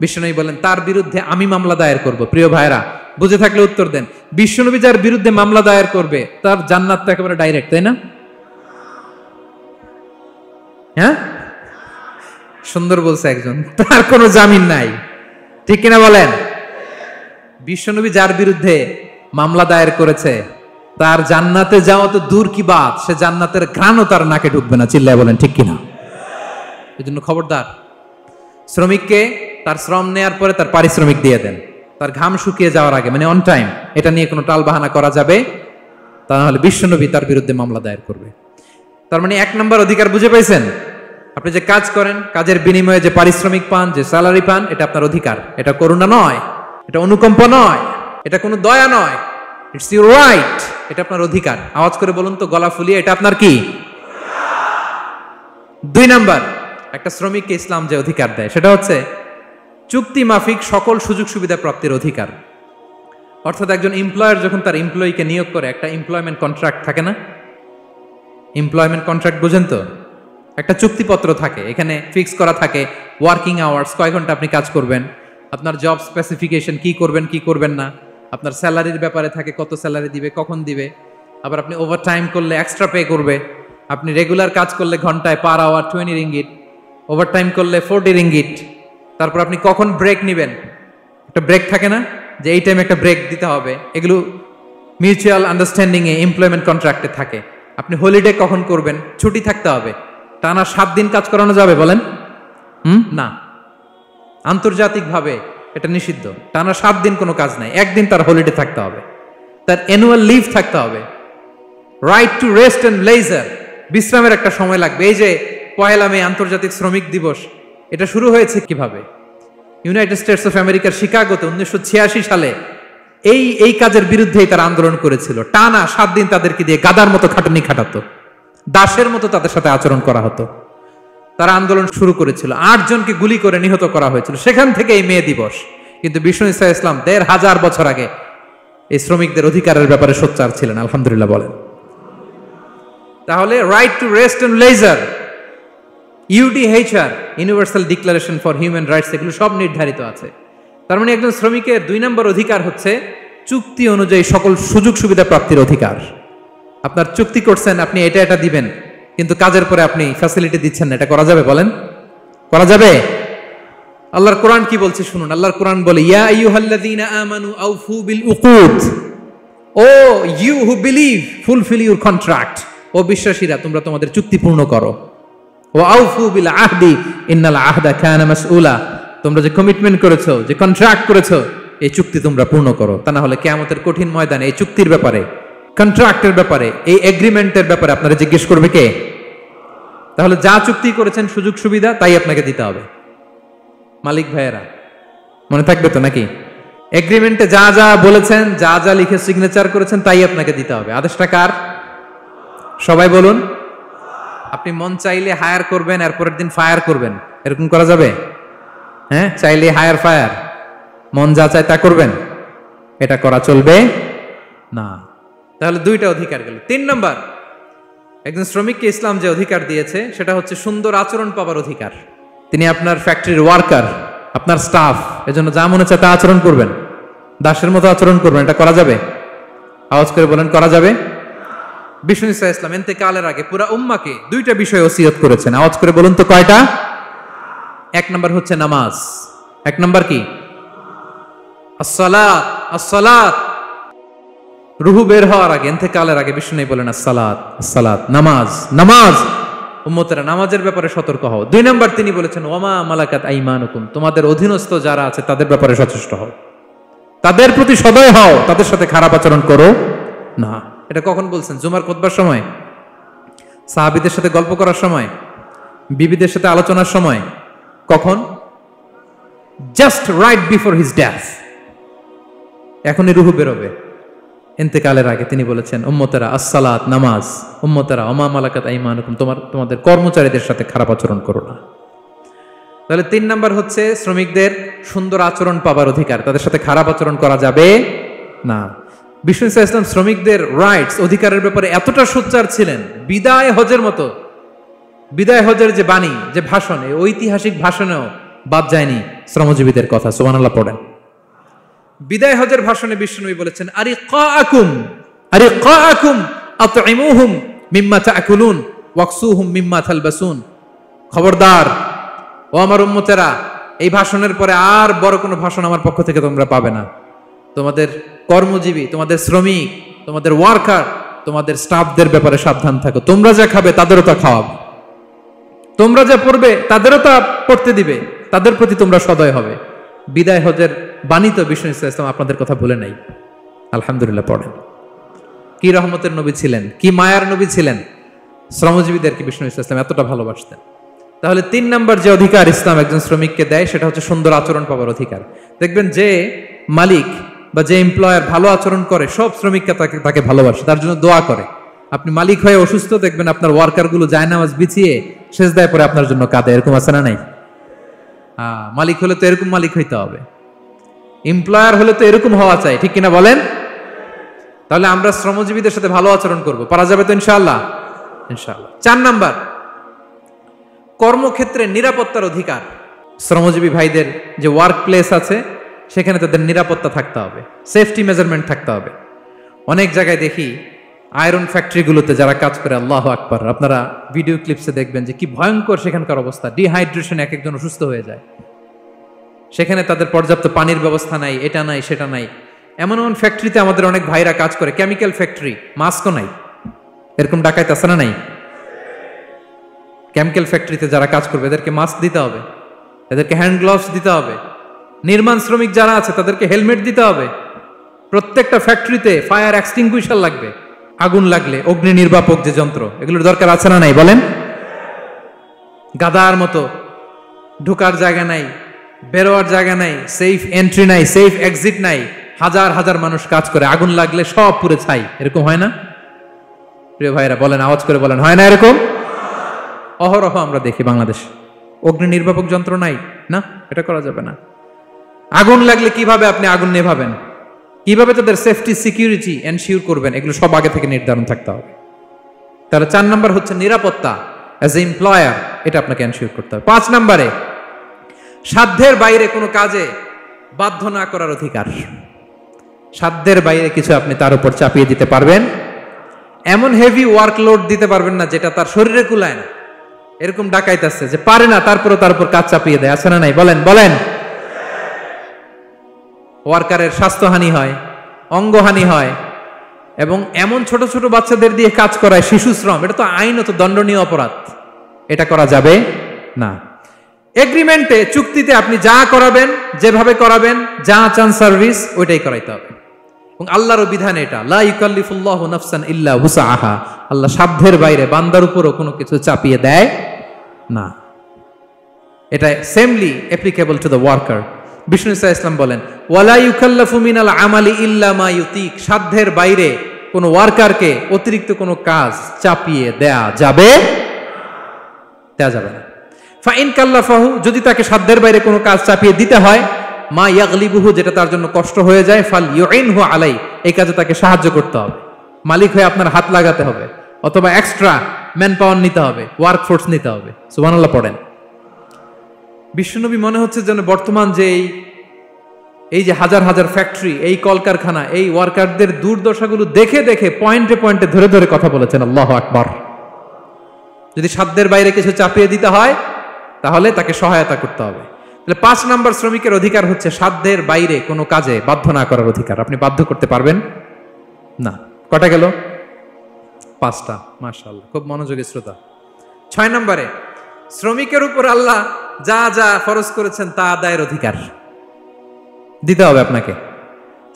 বিশ্বনবী বলেন তার বিরুদ্ধে আমি মামলা দায়ের করব। প্রিয় ভাইরা, বুঝে থাকলে উত্তর দেন। বিশ্বনবী যার বিরুদ্ধে মামলা দায়ের করবে তার জান্নাত তো একেবারে ডাইরেক্ট, তাই না? হ্যাঁ, সুন্দর বলছে একজন, তার কোনো জামিন নাই, ঠিক কিনা বলেন? বিশ্বনবী যার বিরুদ্ধে মামলা দায়ের করেছে তার জান্নাতে যাওয়া তো দূর কি বাত, সে জান্নাতের ঘ্রাণও তার নাকে ঢুকবে না। চিল্লায় বলেন ঠিক কিনা? এই জন্য খবরদার, শ্রমিককে তার শ্রম নেয়ার পরে তার পারিশ্রমিক দিয়ে দেন, তার ঘাম শুকিয়ে যাওয়ার আগে, মানে অন টাইম। এটা নিয়ে কোনো টালবাহানা করা যাবে তা না হলে বিশ্বনবী তার বিরুদ্ধে মামলা দায়ের করবে। তার মানে 1 নম্বর অধিকার বুঝে পাইছেন? আপনি যে কাজ করেন, কাজের বিনিময়ে যে পারিশ্রমিক পান, যে স্যালারি পান, এটা আপনার অধিকার। এটা করুণা নয়, এটা অনুকম্প নয়, এটা কোনো দয়া নয়, ইটস ইউর রাইট। এটা আপনার অধিকার। আওয়াজ করে বলুন তো গলা ফুলিয়ে, এটা আপনার কি? 2 নাম্বার, একটা শ্রমিককে ইসলাম যে অধিকার দেয় সেটা হচ্ছে চুক্তি মাফিক সকল সুযোগ সুবিধা প্রাপ্তির অধিকার। অর্থাৎ একজন এমপ্লয়ার যখন তার এমপ্লয়িকে নিয়োগ করে, একটা এমপ্লয়মেন্ট কন্ট্রাক্ট থাকে না? এমপ্লয়মেন্ট কন্ট্রাক্ট বুঝেন তো? একটা চুক্তিপত্র থাকে, এখানে ফিক্স করা থাকে ওয়ার্কিং আওয়ার্স, কয় ঘন্টা আপনি কাজ করবেন, আপনার জব স্পেসিফিকেশন, কি করবেন কি করবেন না, আপনার স্যালারির ব্যাপারে থাকে, কত স্যালারি দিবে, কখন দিবে, আবার আপনি ওভার টাইম করলে এক্সট্রা পে করবে, আপনি রেগুলার কাজ করলে ঘন্টায় per hour 20 ringgit, over time করলে 40 রিঙ্গিট। তারপর আপনি কখন ব্রেক নেবেন, একটা ব্রেক থাকে না যে এই টাইমে একটা ব্রেক দিতে হবে, এগুলো মিউচুয়াল আন্ডারস্ট্যান্ডিং এ এমপ্লয়মেন্ট কন্ট্রাক্টে থাকে। আপনি হলিডে কখন করবেন, ছুটি থাকতে হবে। টানা 7 দিন কাজ করানো যাবে বলেন? না, আন্তর্জাতিকভাবে এটা নিষিদ্ধ। টানা 7 দিন কোনো কাজ নাই, 1 দিন তার হলিডে থাকতে হবে, তার অ্যানুয়াল লিভ থাকতে হবে। Right to rest and leisure, বিশ্রামের একটা সময় লাগবে। এই যে 1 মে আন্তর্জাতিক শ্রমিক দিবস, এটা শুরু হয়েছে কিভাবে? ইউনাইটেড স্টেটস অফ আমেরিকার শিকাগোতে 1986 সালে এই কাজের বিরুদ্ধেই তারা আন্দোলন করেছিল। টানা 7 দিন তাদেরকে দিয়ে গাদার মতো খাটুনি খাটাতো, দাসের মতো তাদের সাথে আচরণ করা হতো। তারা আন্দোলন শুরু করেছিল, 8 জনকে গুলি করে নিহত করা হয়েছিল। সেখান থেকে এই মে দিবস। কিন্তু বিষ্ণু ঈসা ইসলাম 1500 বছর আগে এই শ্রমিকদের অধিকারের ব্যাপারে সোচ্চার ছিলেন। আলহামদুলিল্লাহ বলেন। তাহলে right to rest and leisure, UDHR, universal declaration for human rights, এগুলো সব নির্ধারিত আছে। তার মানে একজন শ্রমিকের 2 নম্বর অধিকার হচ্ছে চুক্তি অনুযায়ী সকল সুযোগ সুবিধা প্রাপ্তির অধিকার। আপনার চুক্তি করছেন আপনি এটা এটা দিবেন, কিন্তু কাজের পরে আপনি ফ্যাসিলিটি দিচ্ছেন না, এটা করা যাবে বলেন? করা যাবে? আল্লাহর কোরআন কি বলছে শুনুন। আল্লাহর কোরআন বলে, ইয়া আইয়ুহাল্লাযীনা আমানু আউফু বিল উকুদ, O you who believe fulfil your contract, ও বিশ্বাসীরা তোমরা তোমাদের চুক্তি পূর্ণ করো। ও আউফু বিল আহদি ইন্নাল আহদা কানা মাসউলা, তোমরা যে কমিটমেন্ট করেছো, যে কন্ট্রাক্ট করেছো, এই চুক্তি তোমরা পূর্ণ করো। তা না হলে কিয়ামতের কঠিন ময়দানে এই চুক্তির ব্যাপারে, কন্ট্রাক্টের ব্যাপারে, এই এগ্রিমেন্টের ব্যাপারে আপনারা জিজ্ঞেস করবে কে? তাহলে যা চুক্তি করেছেন সুযোগ সুবিধা তাই আপনাকে দিতে হবে। মালিক ভাইয়েরা মনে থাকবে তো নাকি? এগ্রিমেন্টে যা যা বলেছেন, যা যা লিখে সিগনেচার করেছেন তাই আপনাকে দিতে হবে। আদেশটা কার? সবাই বলুন। আপনি মন চাইলে হায়ার করবেন, এরপরের দিন ফায়ার করবেন, এরকম করা যাবে? হ্যাঁ, চাইলে হায়ার ফায়ার, মন যা চায় তা করবেন, এটা করা চলবে না। তাহলে 2টা অধিকার গেল। 3 নম্বর, একজন শ্রমিককে ইসলাম যে অধিকার দিয়েছে সেটা হচ্ছে সুন্দর আচরণ পাবার অধিকার। তিনি আপনার ফ্যাক্টরির ওয়ার্কার, আপনার স্টাফ, এজন্য যা মনে চায় তা আচরণ করবেন, দাসের মতো আচরণ করবেন। এটা করা যাবে? আওয়াজ করে বলেন, করা যাবে? বিষ্ণু ঈসা ইসলাম ইন্তেকালের আগে পুরা উম্মাহকে 2টা বিষয় ওসিয়ত করেছেন। আওয়াজ করে বলুন তো কয়টা? 1 নম্বর হচ্ছে নামাজ। 1 নম্বর কি? আসসালাত। আসসালাত, রুহু বের হওয়ার আগে, ইন্তেকালের আগে বিষ্ণু বলেন আসসালাত, আসসালাত, নামাজ, নামাজ। উম্মতেরা নামাজের ব্যাপারে সতর্ক হও। 2 নাম্বার তিনি বলেছেন ওয়ামা মালাকাত আইমানুকুম, তোমাদের অধীনস্থ যারা আছে তাদের ব্যাপারে সচেষ্ট হও, তাদের প্রতি সদয় হও, তাদের সাথে খারাপ আচরণ করো না। এটা কখন বলছেন? জুমার খুতবার সময়, সাহাবীদের সাথে গল্প করার সময়, বিবিদের সাথে আলোচনার সময়। কখন? Just right before his death. এখনই রুহু বেরোবে, ইন্তেকালের আগে তিনি বলেছেন উম্মতেরা আসসালাত, নামাজ, উম্মতেরা ওমা মালাকাত আইমানুকুম, তোমাদের কর্মচারীদের সাথে খারাপ আচরণ করো না। তাহলে 3 নাম্বার হচ্ছে শ্রমিকদের সুন্দর আচরণ পাবার অধিকার, তাদের সাথে খারাপ আচরণ করা যাবে না। বিষ্ণু ইসলাম শ্রমিকদের রাইটস, অধিকারের ব্যাপারে এতটা সোচ্চার ছিলেন, বিদায় হজের মতো, বিদায় হজের যে বাণী, যে ভাষণ, এই ঐতিহাসিক ভাষণেও বাদ যায়নি শ্রমজীবীদের কথা। সুবহানাল্লাহ পড়েন। বিদায় হজের ভাষণে বিষ্ণুনবী বলেছেন আরিকাকুম আতইমুহুম মিম্মা তাকুলুন ওয়াকসুহুম মিম্মা তালবাসুন। খবরদার ও আমার উম্মতেরা, এই ভাষণের পরে আর বড় কোনো ভাষণ আমার পক্ষ থেকে তোমরা পাবে না। তোমাদের কর্মজীবী, তোমাদের শ্রমিক, তোমাদের ওয়ার্কার, তোমাদের স্টাফদের ব্যাপারে সাবধান থাকো। তোমরা যা খাবে তাদেরও তা খাওয়াবে, তোমরা যা পড়বে তাদেরও তা পড়তে দিবে, তাদের প্রতি তোমরা সদয় হবে। বিদায় হজের বাণী তো বিষ্ণু ইসলাম আপনাদের কথা ভুলে নাই। আলহামদুলিল্লাহ পড়েন। কি রহমতের নবী ছিলেন, কি মায়ার নবী ছিলেন, শ্রমজীবীদেরকে বিষ্ণু ইসলাম এতটা ভালোবাসতেন। তাহলে 3 নাম্বার যে অধিকার ইসলাম একজন শ্রমিককে দেয় সেটা হচ্ছে সুন্দর আচরণ পাবার অধিকার। দেখবেন যে মালিক বা যে এমপ্লয়ার ভালো আচরণ করে, সব শ্রমিককে তাকে ভালোবাসে, তার জন্য দোয়া করে। আপনি মালিক হয়ে অসুস্থ, দেখবেন আপনার ওয়ার্কারগুলো জায়নামাজ বিছিয়ে সেজদায় পরে আপনার জন্য কাঁদে। এরকম আছে না নাই? মালিক হলে তো এরকম মালিক হইতে হবে, এমপ্লয়ার হলে তো এরকম হওয়া চাই, ঠিক কিনা বলেন? তাহলে আমরা শ্রমজীবীদের সাথে ভালো আচরণ করব, পারা যাবে তো ইনশাআল্লাহ? ইনশাআল্লাহ। 4 নাম্বার, কর্মক্ষেত্রে নিরাপত্তার অধিকার। শ্রমজীবী ভাইদের যে ওয়ার্ক প্লেস আছে সেখানে তাদের নিরাপত্তা থাকতে হবে, সেফটি মেজারমেন্ট থাকতে হবে। অনেক জায়গায় দেখি আয়রন ফ্যাক্টরিগুলোতে যারা কাজ করে, আল্লাহু আকবার, আপনারা ভিডিও ক্লিপসে দেখবেন যে কি ভয়ঙ্কর সেখানকার অবস্থা। ডিহাইড্রেশন, এক একজন অসুস্থ হয়ে যায়। সেখানে তাদের পর্যাপ্ত পানির ব্যবস্থা নাই, এটা নাই সেটা নাই। এমন এমন ফ্যাক্টরিতে আমাদের অনেক ভাইরা কাজ করে, কেমিক্যাল ফ্যাক্টরি, মাস্কও নাই। এরকম ডাকাইতে আছে না নাই? কেমিক্যাল ফ্যাক্টরিতে যারা কাজ করবে এদেরকে মাস্ক দিতে হবে, এদেরকে হ্যান্ড গ্লাভস দিতে হবে। নির্মাণ শ্রমিক যারা আছে তাদেরকে হেলমেট দিতে হবে। প্রত্যেকটা ফ্যাক্টরিতে ফায়ার এক্সটিংগুইশার লাগবে, আগুন লাগলে অগ্নি নির্বাপক যে যন্ত্র, এগুলোর দরকার আছে না নাই বলেন? গাদার মতো ঢোকার জায়গা নাই, বেরোয়ার জায়গা নাই, সেফ এন্ট্রি নাই, সেফ এক্সিট নাই। হাজার হাজার মানুষ কাজ করে, আগুন লাগলে সব পুড়ে ছাই। এরকম হয় না? প্রিয় ভাইরা বলেন, আওয়াজ করে বলেন, হয় না এরকম? অহরহ আমরা দেখি বাংলাদেশ। অগ্নি নির্বাপক যন্ত্র নাই, না, এটা করা যাবে না। আগুন লাগলে কিভাবে আপনি আগুন নেভাবেন, কিভাবে তাদের সেফটি সিকিউরিটি এনশিওর করবেন, এগুলো সব আগে থেকে নির্ধারণ থাকতে হবে। তাহলে 4 নাম্বার হচ্ছে নিরাপত্তা অ্যাজ এ এমপ্লয়ার, এটা আপনাকে এনশিওর করতে হবে। 5 নাম্বারে সাধ্যের বাইরে কোনো কাজে বাধ্য না করার অধিকার। সাধ্যের বাইরে কিছু আপনি তার উপর চাপিয়ে দিতে পারবেন, এমন হেভি ওয়ার্কলোড দিতে পারবেন না যেটা তার শরীরে কুলায় না। এরকম ডাকাইতেছে যে পারে না, তারপরে তার উপর কাজ চাপিয়ে দেয়, আছে না নাই বলেন? বলেন। ওয়ার্কারের স্বাস্থ্যহানি হয়, অঙ্গহানি হয়, এবং এমন ছোট ছোট বাচ্চাদের দিয়ে কাজ করায়, শিশু শ্রম, এটা তো আইনত দণ্ডনীয় অপরাধ। এটা করা যাবে না। এগ্রিমেন্টে, চুক্তিতে আপনি যা করাবেন, যেভাবে করাবেন, যা চান সার্ভিস, ওইটাই করাইতে হবে। এবং আল্লাহর বিধান এটা, লা ইউকাল্লিফুল্লাহু নাফসান ইল্লা উসআহা। আল্লাহ সাধ্যের বাইরে বান্দার উপরও কোনো কিছু চাপিয়ে দেয় না। এটা similarly applicable to the worker. Bishnu Islam বলেন, ওয়ালা ইউকাল্লাফু মিনাল আমালি ইল্লা মা ইউতিক। সাধ্যের বাইরে কোনো ওয়ার্কারকে অতিরিক্ত কোনো কাজ চাপিয়ে দেয়া যাবে না। ফাইন কাল্লাফাহু, যদি তাকে সাধ্যের বাইরে কোনো কাজ চাপিয়ে দিতে হয়, মা ইয়াগলিবুহু, যেটা তার জন্য কষ্ট হয়ে যায়, ফাল ইউইনহু আলাই, এই কাজে তাকে সাহায্য করতে হবে। মালিক হয়ে আপনার হাত লাগাতে হবে, অথবা এক্সট্রা ম্যান পাওয়ার নিতে হবে, ওয়ার্ক ফোর্স নিতে হবে। সুবহানাল্লাহ পড়েন। বিশ্বনবী মনে হচ্ছে যেন বর্তমান যে এই যে হাজার হাজার ফ্যাক্টরি, এই কলকারখানা, এই ওয়ার্কারদের দুর্দশাগুলো দেখে দেখে পয়েন্টে পয়েন্টে ধরে ধরে কথা বলেছেন। আল্লাহু আকবার। যদি সাধ্যের বাইরে কিছু চাপিয়ে দিতে হয় তাহলে তাকে সহায়তা করতে হবে। তাহলে 5 নাম্বার শ্রমিকের অধিকার হচ্ছে সাধ্যের বাইরে কোনো কাজে বাধ্য না করার অধিকার। আপনি বাধ্য করতে পারবেন না। কটা গেল? 5টা। মাশাআল্লাহ, খুব মনোযোগী শ্রোতা। 6 নম্বরে শ্রমিকের উপর আল্লাহ যা যা ফরজ করেছেন তা আদায়ের অধিকার দিতে হবে আপনাকে।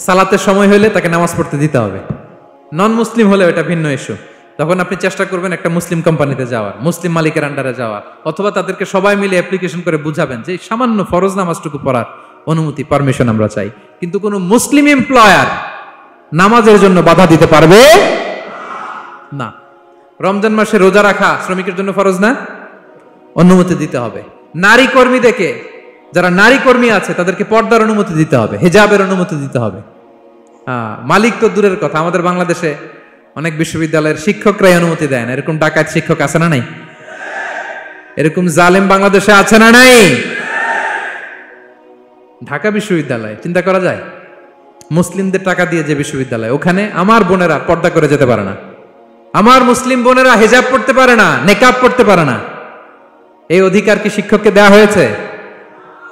সালাতের সময় হলে তাকে নামাজ পড়তে দিতে হবে। নন মুসলিম হলে এটা ভিন্ন ইস্যু, তখন আপনি চেষ্টা করবেন একটা মুসলিম কোম্পানিতে যাওয়ার, মুসলিম মালিকের আন্ডারে যাওয়ার, অথবা তাদেরকে সবাই মিলে অ্যাপ্লিকেশন করে বুঝাবেন যে সামান্য ফরজ নামাজটুকু পড়ার অনুমতি, পারমিশন আমরা চাই। কিন্তু কোনো মুসলিম এমপ্লয়ার নামাজের জন্য বাধা দিতে পারবে না। রমজান মাসে রোজা রাখা শ্রমিকের জন্য ফরজ না, অনুমতি দিতে হবে। নারী কর্মীদেরকে, যারা নারী কর্মী আছে তাদেরকে পর্দার অনুমতি দিতে হবে, হিজাবের অনুমতি দিতে হবে। মালিক তো দূরের কথা, আমাদের বাংলাদেশে অনেক বিশ্ববিদ্যালয়ের শিক্ষকরাই অনুমতি দেয় না। এরকম ডাকাত শিক্ষক আছে না নাই? এরকম জালেম বাংলাদেশে আছে না নাই? ঢাকা বিশ্ববিদ্যালয় চিন্তা করা যায়, মুসলিমদের টাকা দিয়ে যে বিশ্ববিদ্যালয়, ওখানে আমার বোনেরা পর্দা করে যেতে পারে না, আমার মুসলিম বোনেরা হিজাব পড়তে পারে না, নেকাব পড়তে পারে না। এই অধিকার কি শিক্ষককে দেওয়া হয়েছে?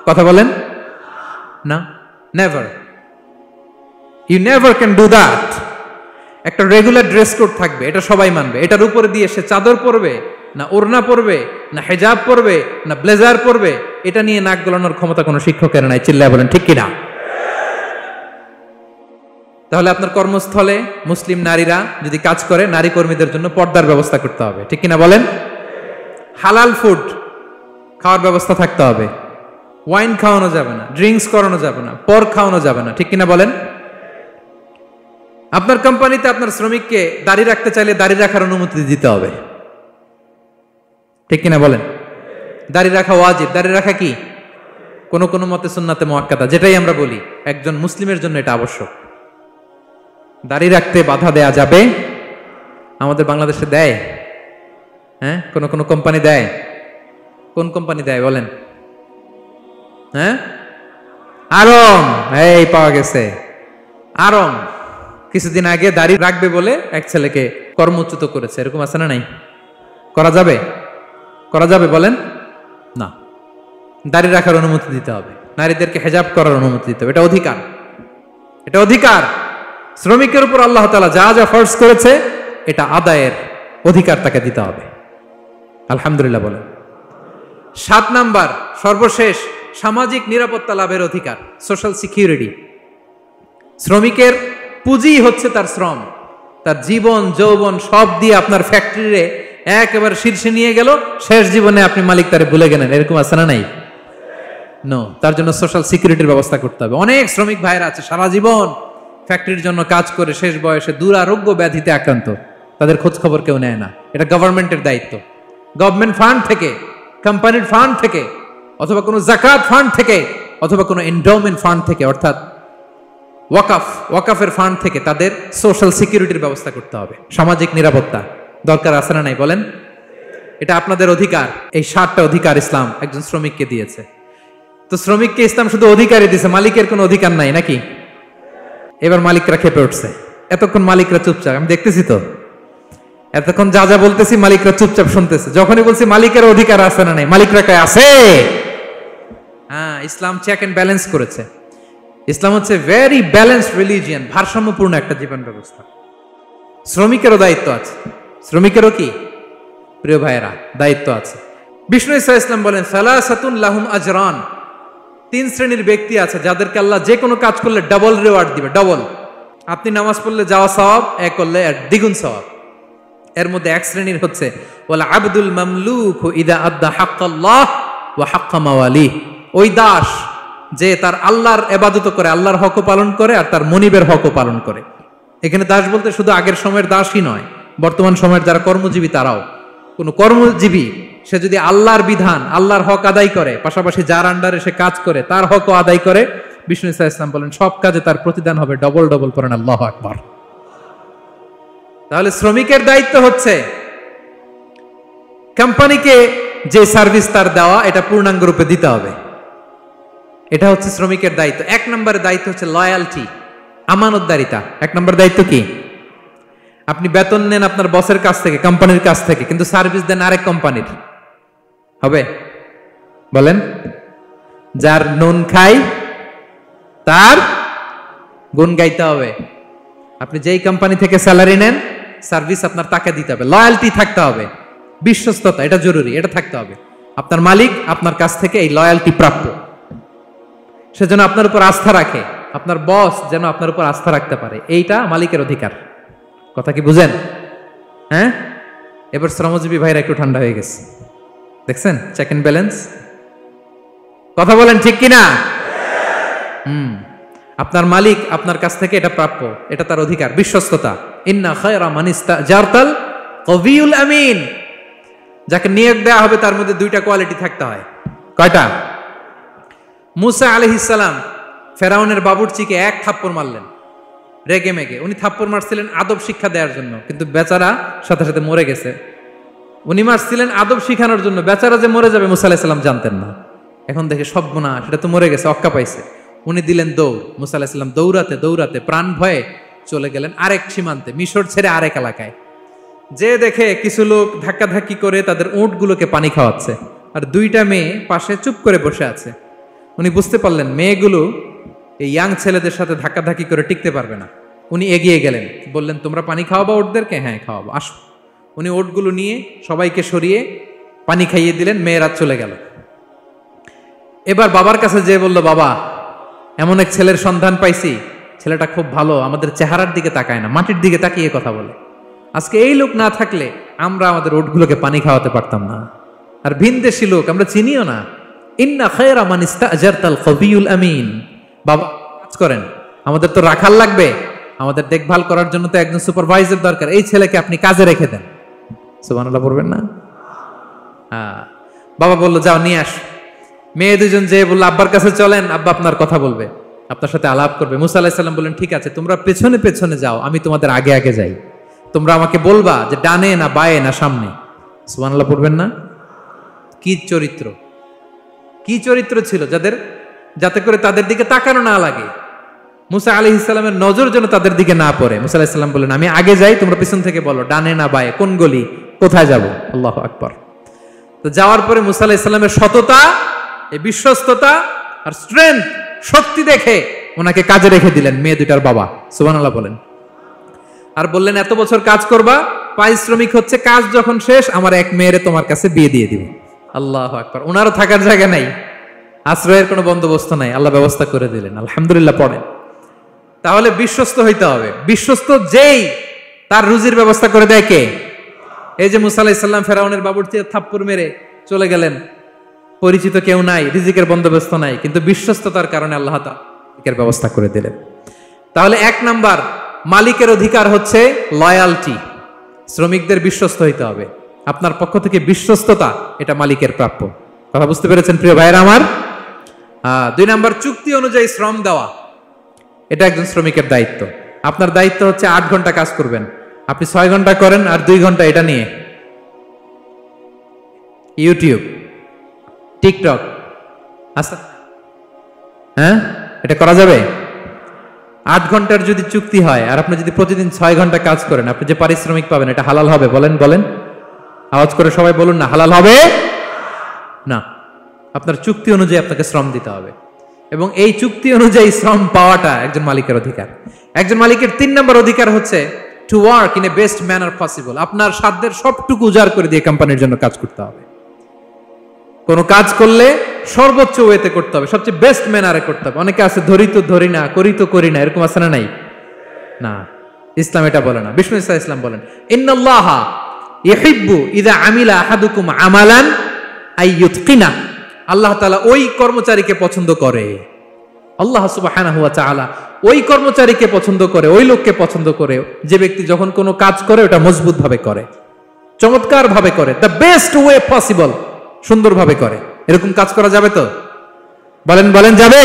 কথা বলেন না, never. You never can do that. একটা রেগুলার ড্রেস কোড থাকবে, এটা সবাই মানবে। এটার উপরে দিয়ে সে চাদর পরবে না ওড়না পরবে না হিজাব পরবে না ব্লেজার পরবে, এটা নিয়ে নাক গলানোর ক্ষমতা কোনো শিক্ষকের নাই। চিল্লায় বলেন ঠিক কিনা? তাহলে আপনার কর্মস্থলে মুসলিম নারীরা যদি কাজ করে, নারী কর্মীদের জন্য পর্দার ব্যবস্থা করতে হবে, ঠিক কিনা বলেন? হালাল ফুড খাওয়ার ব্যবস্থা থাকতে হবে। ওয়াইন খাওয়ানো যাবে না, ড্রিঙ্কস করানো যাবে না, পর খাওয়ানো যাবে না, ঠিক কিনা বলেন? আপনার কোম্পানিতে আপনার শ্রমিককে দাড়ি রাখতে চাইলে দাড়ি রাখার অনুমতি দিতে হবে, ঠিক কিনা বলেন? দাড়ি রাখা ওয়াজিব। দাড়ি রাখা কি? কোন কোন মতে সুন্নাতে মুআক্কাদা, যেটাই আমরা বলি একজন মুসলিমের জন্য এটা আবশ্যক। দাড়ি রাখতে বাধা দেয়া যাবে? আমাদের বাংলাদেশে দেয়? হ্যাঁ, কোন কোন কোম্পানি দেয়। কোন কোম্পানি দেয় বলেন? হ্যাঁ, আরং। এই পাওয়া গেছে আরং। কিছুদিন আগে দাড়ি রাখবে বলে এক ছেলেকে কর্মচ্যুত করেছে, এরকম আছে না নাই? করা যাবে? করা যাবে বলেন? না, দাড়ি রাখার অনুমতি দিতে হবে, নারীদেরকে হিজাব করার অনুমতি দিতে হবে। এটা অধিকার, এটা অধিকার। শ্রমিকের উপর আল্লাহ তাআলা যা যা ফরজ করেছে এটা আদায়ের অধিকার তাকে দিতে হবে। আলহামদুলিল্লাহ বলেন। 7 নাম্বার, সর্বশেষ, সামাজিক নিরাপত্তা লাভের অধিকার, সোশ্যাল সিকিউরিটি। শ্রমিকের পুঁজি হচ্ছে তার শ্রম, তার জীবন যৌবন সব দিয়ে আপনার ফ্যাক্টরিরে একেবারে শীর্ষে নিয়ে গেল, শেষ জীবনে আপনি মালিক তারে ভুলে গেলেন, এরকম আছে না নাই? নো, তার জন্য সোশ্যাল সিকিউরিটির ব্যবস্থা করতে হবে। অনেক শ্রমিক ভাইরা আছে সারা জীবন ফ্যাক্টরির জন্য কাজ করে শেষ বয়সে দুরারোগ্য ব্যাধিতে আক্রান্ত, তাদের খোঁজ খবর কেউ নেয় না। এটা গভর্নমেন্টের দায়িত্ব। গভর্নমেন্ট ফান্ড থেকে, কোম্পানির ফান্ড থেকে, অথবা কোনো যাকাত ফান্ড থেকে, অথবা কোনো এন্ডোমেন্ট ফান্ড থেকে, অর্থাৎ ওয়াকাফের ফান্ড থেকে তাদের সোশ্যাল সিকিউরিটির ব্যবস্থা করতে হবে। সামাজিক নিরাপত্তা দরকার আছে না নাই বলেন? এটা আপনাদের অধিকার। এই 7টা অধিকার ইসলাম একজন শ্রমিককে দিয়েছে। তো শ্রমিককে ইসলাম শুধু অধিকারই দিয়েছে, মালিকের কোনো অধিকার নাই নাকি? এবার মালিকরা খেপে উঠছে। এতক্ষণ মালিকরা চুপচাপ, আমি দেখতেছি তো, এতক্ষণ যা যা বলতেছি মালিকরা চুপচাপ শুনতেছে। যখনই বলছি মালিকের অধিকার আছে না নাই, মালিকরা কয় আছে। হ্যাঁ, ইসলাম চেক এন্ড ব্যালেন্স করেছে। ইসলাম হচ্ছে ভেরি ব্যালেন্সড রিলিজিয়ান, ভারসাম্যপূর্ণ একটা জীবন ব্যবস্থা। শ্রমিকেরও দায়িত্ব আছে। শ্রমিকেরও কি প্রিয় ভাইয়েরা দায়িত্ব আছে। বিষ্ণু ইসা ইসলাম বলেন, সালাসাতুন লাহুম আজরান। 3 শ্রেণীর ব্যক্তি আছে যাদেরকে আল্লাহ যে কোনো কাজ করলে ডাবল রিওয়ার্ড দিবে, ডাবল। আপনি নামাজ পড়লে যাওয়া সওয়াব, এক করলে দ্বিগুণ সওয়াব। এর মধ্যে এক শ্রেণীর হচ্ছে ওয়াল আবদুল মামলুক ইদা আদ্দা হাক্কাল্লাহ ওয়া হাক্কা মাওয়ালিহ। ওই দাস যে তার আল্লাহর ইবাদত করে, আল্লাহর হকও পালন করে আর তার মনিবের হকও পালন করে। এখানে দাস বলতে শুধু আগের সময়ের দাসই নয়, বর্তমান সময়ের যারা কর্মজীবী তারাও। কোন কর্মজীবী সে যদি আল্লাহর বিধান, আল্লাহর হক আদায় করে, পাশাপাশি যার আন্ডারে সে কাজ করে তার হকও আদায় করে, বিষ্ণু ইসা ইসলাম বলেন সব কাজে তার প্রতিদান হবে ডবল ডবল। করেন আল্লাহু আকবার। তাহলে শ্রমিকের দায়িত্ব হচ্ছে কোম্পানিকে যে সার্ভিস তার দেওয়া এটা পূর্ণাঙ্গ রূপে দিতে হবে। এটা হচ্ছে শ্রমিকের দায়িত্ব। 1 নম্বরের দায়িত্ব হচ্ছে লয়ালটি, আমানতদারিতা। 1 নম্বর দায়িত্ব কি? আপনি বেতন নেন আপনার বসের কাছ থেকে, কোম্পানির কাছ থেকে, কিন্তু সার্ভিস দেন আরেক কোম্পানির, হবে? বলেন। যার নুন খাই তার গুণ গাইতে হবে। আপনি যেই কোম্পানি থেকে স্যালারি নেন, সার্ভিস আপনার তাকে দিতে হবে, লয়ালটি থাকতে হবে। বিশ্বস্ততা, এটা জরুরি, এটা থাকতে হবে। আপনার মালিক আপনার কাছ থেকে এই লয়ালটি প্রাপ্য, সে যেন আপনার উপর আস্থা রাখে, আপনার বস যেন আপনার উপর আস্থা রাখতে পারে, এইটা মালিকের অধিকার। কথা কি বুঝেন? হ্যাঁ, এবার শ্রমজীবী ভাইরা একটু ঠান্ডা হয়ে গেছে, দেখছেন চেক এন্ড ব্যালেন্স। কথা বলেন ঠিক কিনা? আপনার মালিক আপনার কাছ থেকে এটা প্রাপ্য, এটা তার অধিকার, বিশ্বস্ততা। ইন্না খায়রা মান ইস্তাজারতাল কবিউল আমিন। যাকে নিয়োগ দেওয়া হবে তার মধ্যে দুইটা কোয়ালিটি থাকতে হয়। কয়টা? মুসা আলাইহিস সালাম ফেরাউনের বাবুর্চিকে এক থাপ্পড় মারলেন রেগে মেগে। উনি থাপ্পড় মারছিলেন আদব শিক্ষা দেওয়ার জন্য, কিন্তু বেচারা সাথে সাথে মরে গেছে। উনি মারছিলেন আদব শিখানোর জন্য, বেচারা যে মরে যাবে মুসা আলাইহিস সালাম জানতেন না। এখন দেখে সর্বনাশ, সেটা তো মরে গেছে, অক্কা পাইছে। উনি দিলেন দৌড়। মুসা আলাইহিস সালাম দৌড়াতে দৌড়াতে প্রাণ ভয়ে চলে গেলেন আরেক সীমান্তে, মিশর ছেড়ে আরেক এলাকায়। যে দেখে কিছু লোক ধাক্কাধাক্কি করে তাদের উটগুলোকে পানি খাওয়াচ্ছে, আর দুইটা মেয়ে পাশে চুপ করে বসে আছে। উনি বুঝতে পারলেন মেয়েগুলো এই ইয়াং ছেলেদের সাথে ধাক্কাধাক্কি করে টিকতে পারবে না। উনি এগিয়ে গেলেন, বললেন তোমরা পানি খাওয়াবো ওটদেরকে? হ্যাঁ খাওয়াবো, আসো। উনি ওটগুলো নিয়ে সবাইকে সরিয়ে পানি খাইয়ে দিলেন, মেয়েরা চলে গেল। এবার বাবার কাছে যেয়ে বলল, বাবা এমন এক ছেলের সন্ধান পাইছি, ছেলেটা খুব ভালো, আমাদের চেহারার দিকে তাকায় না, মাটির দিকে তাকিয়ে কথা বলে। আজকে এই লোক না থাকলে আমরা আমাদের ওটগুলোকে পানি খাওয়াতে পারতাম না। আর ভিনদেশী লোক, আমরা চিনিও না। ইন্না খায়রা মান ইস্তাজারতাল কবিউল আমিন। বাবা কাজ করেন, আমাদের তো রাখাল লাগবে, আমাদের দেখভাল করার জন্য তো একজন সুপারভাইজার দরকার, এই ছেলেকে আপনি কাজে রেখে দেন। সুবহানাল্লাহ পড়বেন না? হ্যাঁ। বাবা বলল যাও নিয়ে আস। মেয়ে দুজন যে বলল আব্বার কাছে চলেন, আব্বা আপনার কথা বলবে, আপনার সাথে আলাপ করবে। মুসা আলাইহিস সালাম বললেন ঠিক আছে, তোমরা পেছনে পেছনে যাও, আমি তোমাদের আগে আগে যাই। তোমরা আমাকে বলবা যে ডানে না বায়ে না সামনে। সুবহানাল্লাহ পড়বেন না? কি চরিত্র, কি চরিত্র ছিল যাদের, যাতে করে তাদের দিকে তাকানো না লাগে। মুসা আলাইহিস সালামের নজর যেন তাদের দিকে না পড়ে। মুসা আলাইহিস সালাম বললেন আমি আগে যাই, তোমরা পিছন থেকে বলো ডানে না বায়ে, কোন গলি, কোথায় যাব। আল্লাহু আকবার। তো যাওয়ার পরে মুসা আলাইহিস সালামের সততা, এই বিশ্বস্ততা আর স্ট্রেংথ, শক্তি দেখে ওনাকে কাজে রেখে দিলেন মেয়ে দুইটার বাবা। সুবহানাল্লাহ বলেন। আর বললেন এত বছর কাজ করবা, পারিশ্রমিক হচ্ছে কাজ যখন শেষ আমার এক মেয়েরে তোমার কাছে বিয়ে দিয়ে দিব। আল্লাহু আকবার। ওনারও থাকার জায়গা নাই, আশ্রয়ের কোনো বন্দোবস্ত নাই, আল্লাহ ব্যবস্থা করে দিলেন। আলহামদুলিল্লাহ পড়েন। তাহলে বিশ্বস্ত হইতে হবে। বিশ্বস্ত যেই, তার রুজির ব্যবস্থা করে দেয় কে? এই যে মুসা আলাইহিস সালাম ফেরাউনের বাবুর্চি থাপ্পড় মেরে চলে গেলেন, পরিচিত কেউ নাই, রিজিকের বন্দোবস্ত নাই, কিন্তু বিশ্বস্ততার কারণে আল্লাহ তাআলা রিজিকের ব্যবস্থা করে দিলেন। তাহলে এক নাম্বার মালিকের অধিকার হচ্ছে লয়ালটি। শ্রমিকদের বিশ্বস্ত হইতে হবে। আপনার পক্ষ থেকে বিশ্বস্ততা, এটা মালিকের প্রাপ্য। কথা বুঝতে পেরেছেন প্রিয় ভাইরা আমার? দুই নাম্বার চুক্তি অনুযায়ী শ্রম দেওয়া, এটা একজন শ্রমিকের দায়িত্ব। আপনার দায়িত্ব হচ্ছে 8 ঘন্টা কাজ করবেন, আপনি 6 ঘন্টা করেন আর 2 ঘন্টা এটা নিয়ে ইউটিউব, টিকটক, আচ্ছা হ্যাঁ এটা করা যাবে? 8 ঘন্টার যদি চুক্তি হয় আর আপনি যদি প্রতিদিন 6 ঘন্টা কাজ করেন, আপনি যে পারিশ্রমিক পাবেন এটা হালাল হবে? বলেন বলেন, আওয়াজ করে সবাই বলুন না, হালাল হবে না। আপনার চুক্তি অনুযায়ী আপনাকে শ্রম দিতে হবে, এবং এই চুক্তি অনুযায়ী শ্রম পাওয়াটা একজন মালিকের অধিকার। একজন মালিকের 3 নম্বর অধিকার হচ্ছে to work in a best manner possible. আপনার সাধ্যের সবটুকু উজাড় করে দিয়ে কোম্পানির জন্য কাজ করতে হবে। কোনো কাজ করলে সর্বোচ্চ ওয়েতে করতে হবে, সবচেয়ে বেস্ট ম্যানারে করতে হবে। অনেকে আছে ধরি তো ধরি না, করি তো করি না, এরকম আছে না? নাই না, ইসলাম এটা বলে না। বিষ্ণু ইসলাম বলেন ইন্নাল্লাহা ইউহিব্বু ইযা আমিলা আহাদুকুম আমালান আইয়ুতকিনা। আল্লাহ তাআলা ওই কর্মচারীকে পছন্দ করে, আল্লাহ সুবহানাহু ওয়া তাআলা ওই কর্মচারীকে পছন্দ করে, ওই লোককে পছন্দ করে যে ব্যক্তি যখন কোনো কাজ করে ওটা মজবুত ভাবে করে, চমৎকার ভাবে করে, দ্য বেস্ট ওয়ে পসিবল, সুন্দরভাবে করে। এরকম কাজ করা যাবে তো? বলেন বলেন যাবে?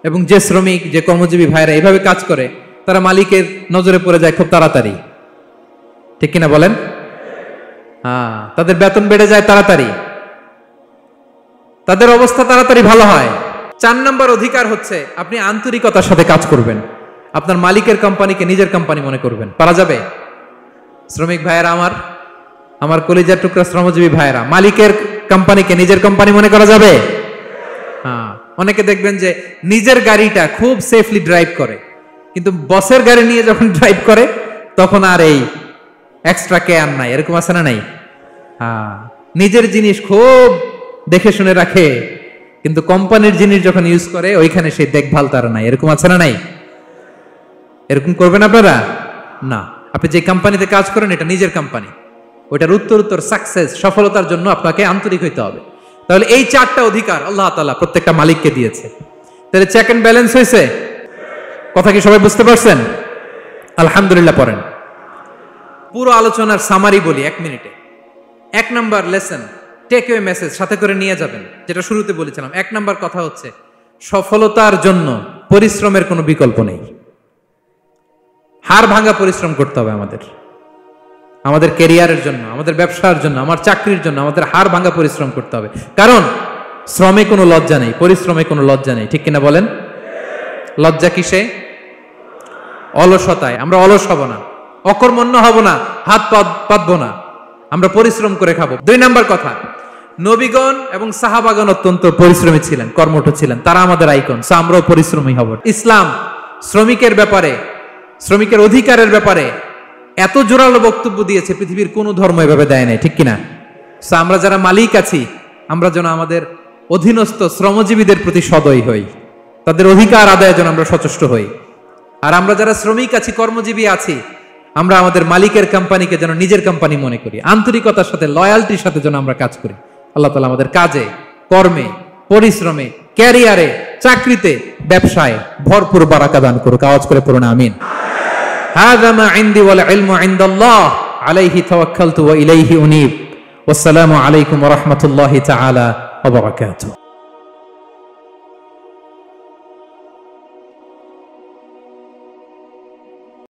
এবং যে শ্রমিক, যে কর্মজীবী ভাইরা এইভাবে কাজ করে তারা মালিকের নজরে পড়ে যায় খুব তাড়াতাড়ি, ঠিক কিনা বলেন? তাদের বেতন বেড়ে যায় তাড়াতাড়ি, তাদের অবস্থা তাড়াতাড়ি ভালো হয়। 4 নম্বর অধিকার হচ্ছে আপনি আন্তরিকতার সাথে কাজ করবেন, আপনার মালিকের কোম্পানিকে নিজের কোম্পানি মনে করবেন। পারা যাবে? শ্রমিক ভাইয়েরা আমার, আমার কলিজার টুকরা শ্রমজীবী ভাইয়েরা, মালিকের কোম্পানিকে নিজের কোম্পানি মনে করা যাবে? অনেকে দেখবেন যে নিজের গাড়িটা খুব সেফলি ড্রাইভ করে, কিন্তু বসের গাড়ি নিয়ে যখন ড্রাইভ করে তখন আর এই এক্সট্রা কেয়ার নাই, এরকম আছে না নাই? হ্যাঁ, নিজের জিনিস খুব দেখে শুনে রাখে, কিন্তু কোম্পানির জিনিস যখন ইউজ করে ওইখানে সেই দেখভাল তার নাই, এরকম আছে না নাই? এরকম করবেন আপনারা না। আপনি যে কোম্পানিতে কাজ করেন এটা নিজের কোম্পানি, ওইটার উত্তর সাকসেস সফলতার জন্য আপনাকে আন্তরিক হইতে হবে। তাহলে এই 4টা অধিকার আল্লাহ তাআলা প্রত্যেকটা মালিককে দিয়েছে। তাহলে চেক এন্ড ব্যালেন্স হয়েছে। কথা কি সবাই বুঝতে পারছেন? আলহামদুলিল্লাহ পড়েন। পুরো আলোচনার সামারি বলি 1 মিনিটে। 1 number lesson, take away message সাথে করে নিয়ে যাবেন, যেটা শুরুতে বলেছিলাম। 1 নাম্বার কথা হচ্ছে সফলতার জন্য পরিশ্রমের কোনো বিকল্প নেই। হাড় ভাঙা পরিশ্রম করতে হবে আমাদের ক্যারিয়ারের জন্য, আমাদের ব্যবসার জন্য, আমার চাকরির জন্য আমাদের হাড় ভাঙা পরিশ্রম করতে হবে। কারণ শ্রমে কোনো লজ্জা নেই, পরিশ্রমে কোনো লজ্জা নেই, ঠিক কিনা বলেন? লজ্জা কিসে? অলসতায়। আমরা অলস হব না, অকর্মণ্য হব না, হাত পাতবো না, আমরা পরিশ্রম করে খাবো। 2 নাম্বার কথা, নবীগণ এবং সাহাবাগণ অত্যন্ত পরিশ্রমী ছিলেন, কর্মঠ ছিলেন, তারা আমাদের আইকন, সো আমরাও পরিশ্রমী হব। ইসলাম শ্রমিকের ব্যাপারে, শ্রমিকের অধিকারের ব্যাপারে এত জোরালো বক্তব্য দিয়েছে, পৃথিবীর কোনো ধর্ম এভাবে দেয় নাই, ঠিক কিনা? সো আমরা যারা মালিক আছি, আমরা যেন আমাদের অধীনস্থ শ্রমজীবীদের প্রতি সদয় হই, তাদের অধিকার আদায়ের জন্য আমরা সচেষ্ট হই। আর আমরা যারা শ্রমিক আছি, কর্মজীবী আছি, আমরা আমাদের মালিকের কোম্পানিকে যেন নিজের কোম্পানি মনে করি, আন্তরিকতার সাথে, লয়ালটির সাথে যেন আমরা কাজ করি। আল্লাহ তাআলা আমাদের কাজে, কর্মে, পরিশ্রমে, ক্যারিয়ারে, চাকরিতে, ব্যবসায় ভরপুর বারাকা দান করুক। আওয়াজ করে পড়ুন আমিন। হাযা মা ইনদি ওয়াল ইলমু ইনদাল্লাহ আলাইহি তাওয়াক্কালতু ওয়া ইলাইহি উনীব। ওয়াসসালামু আলাইকুম ওয়া রাহমাতুল্লাহি তাআলা ওয়া বারাকাতুহু।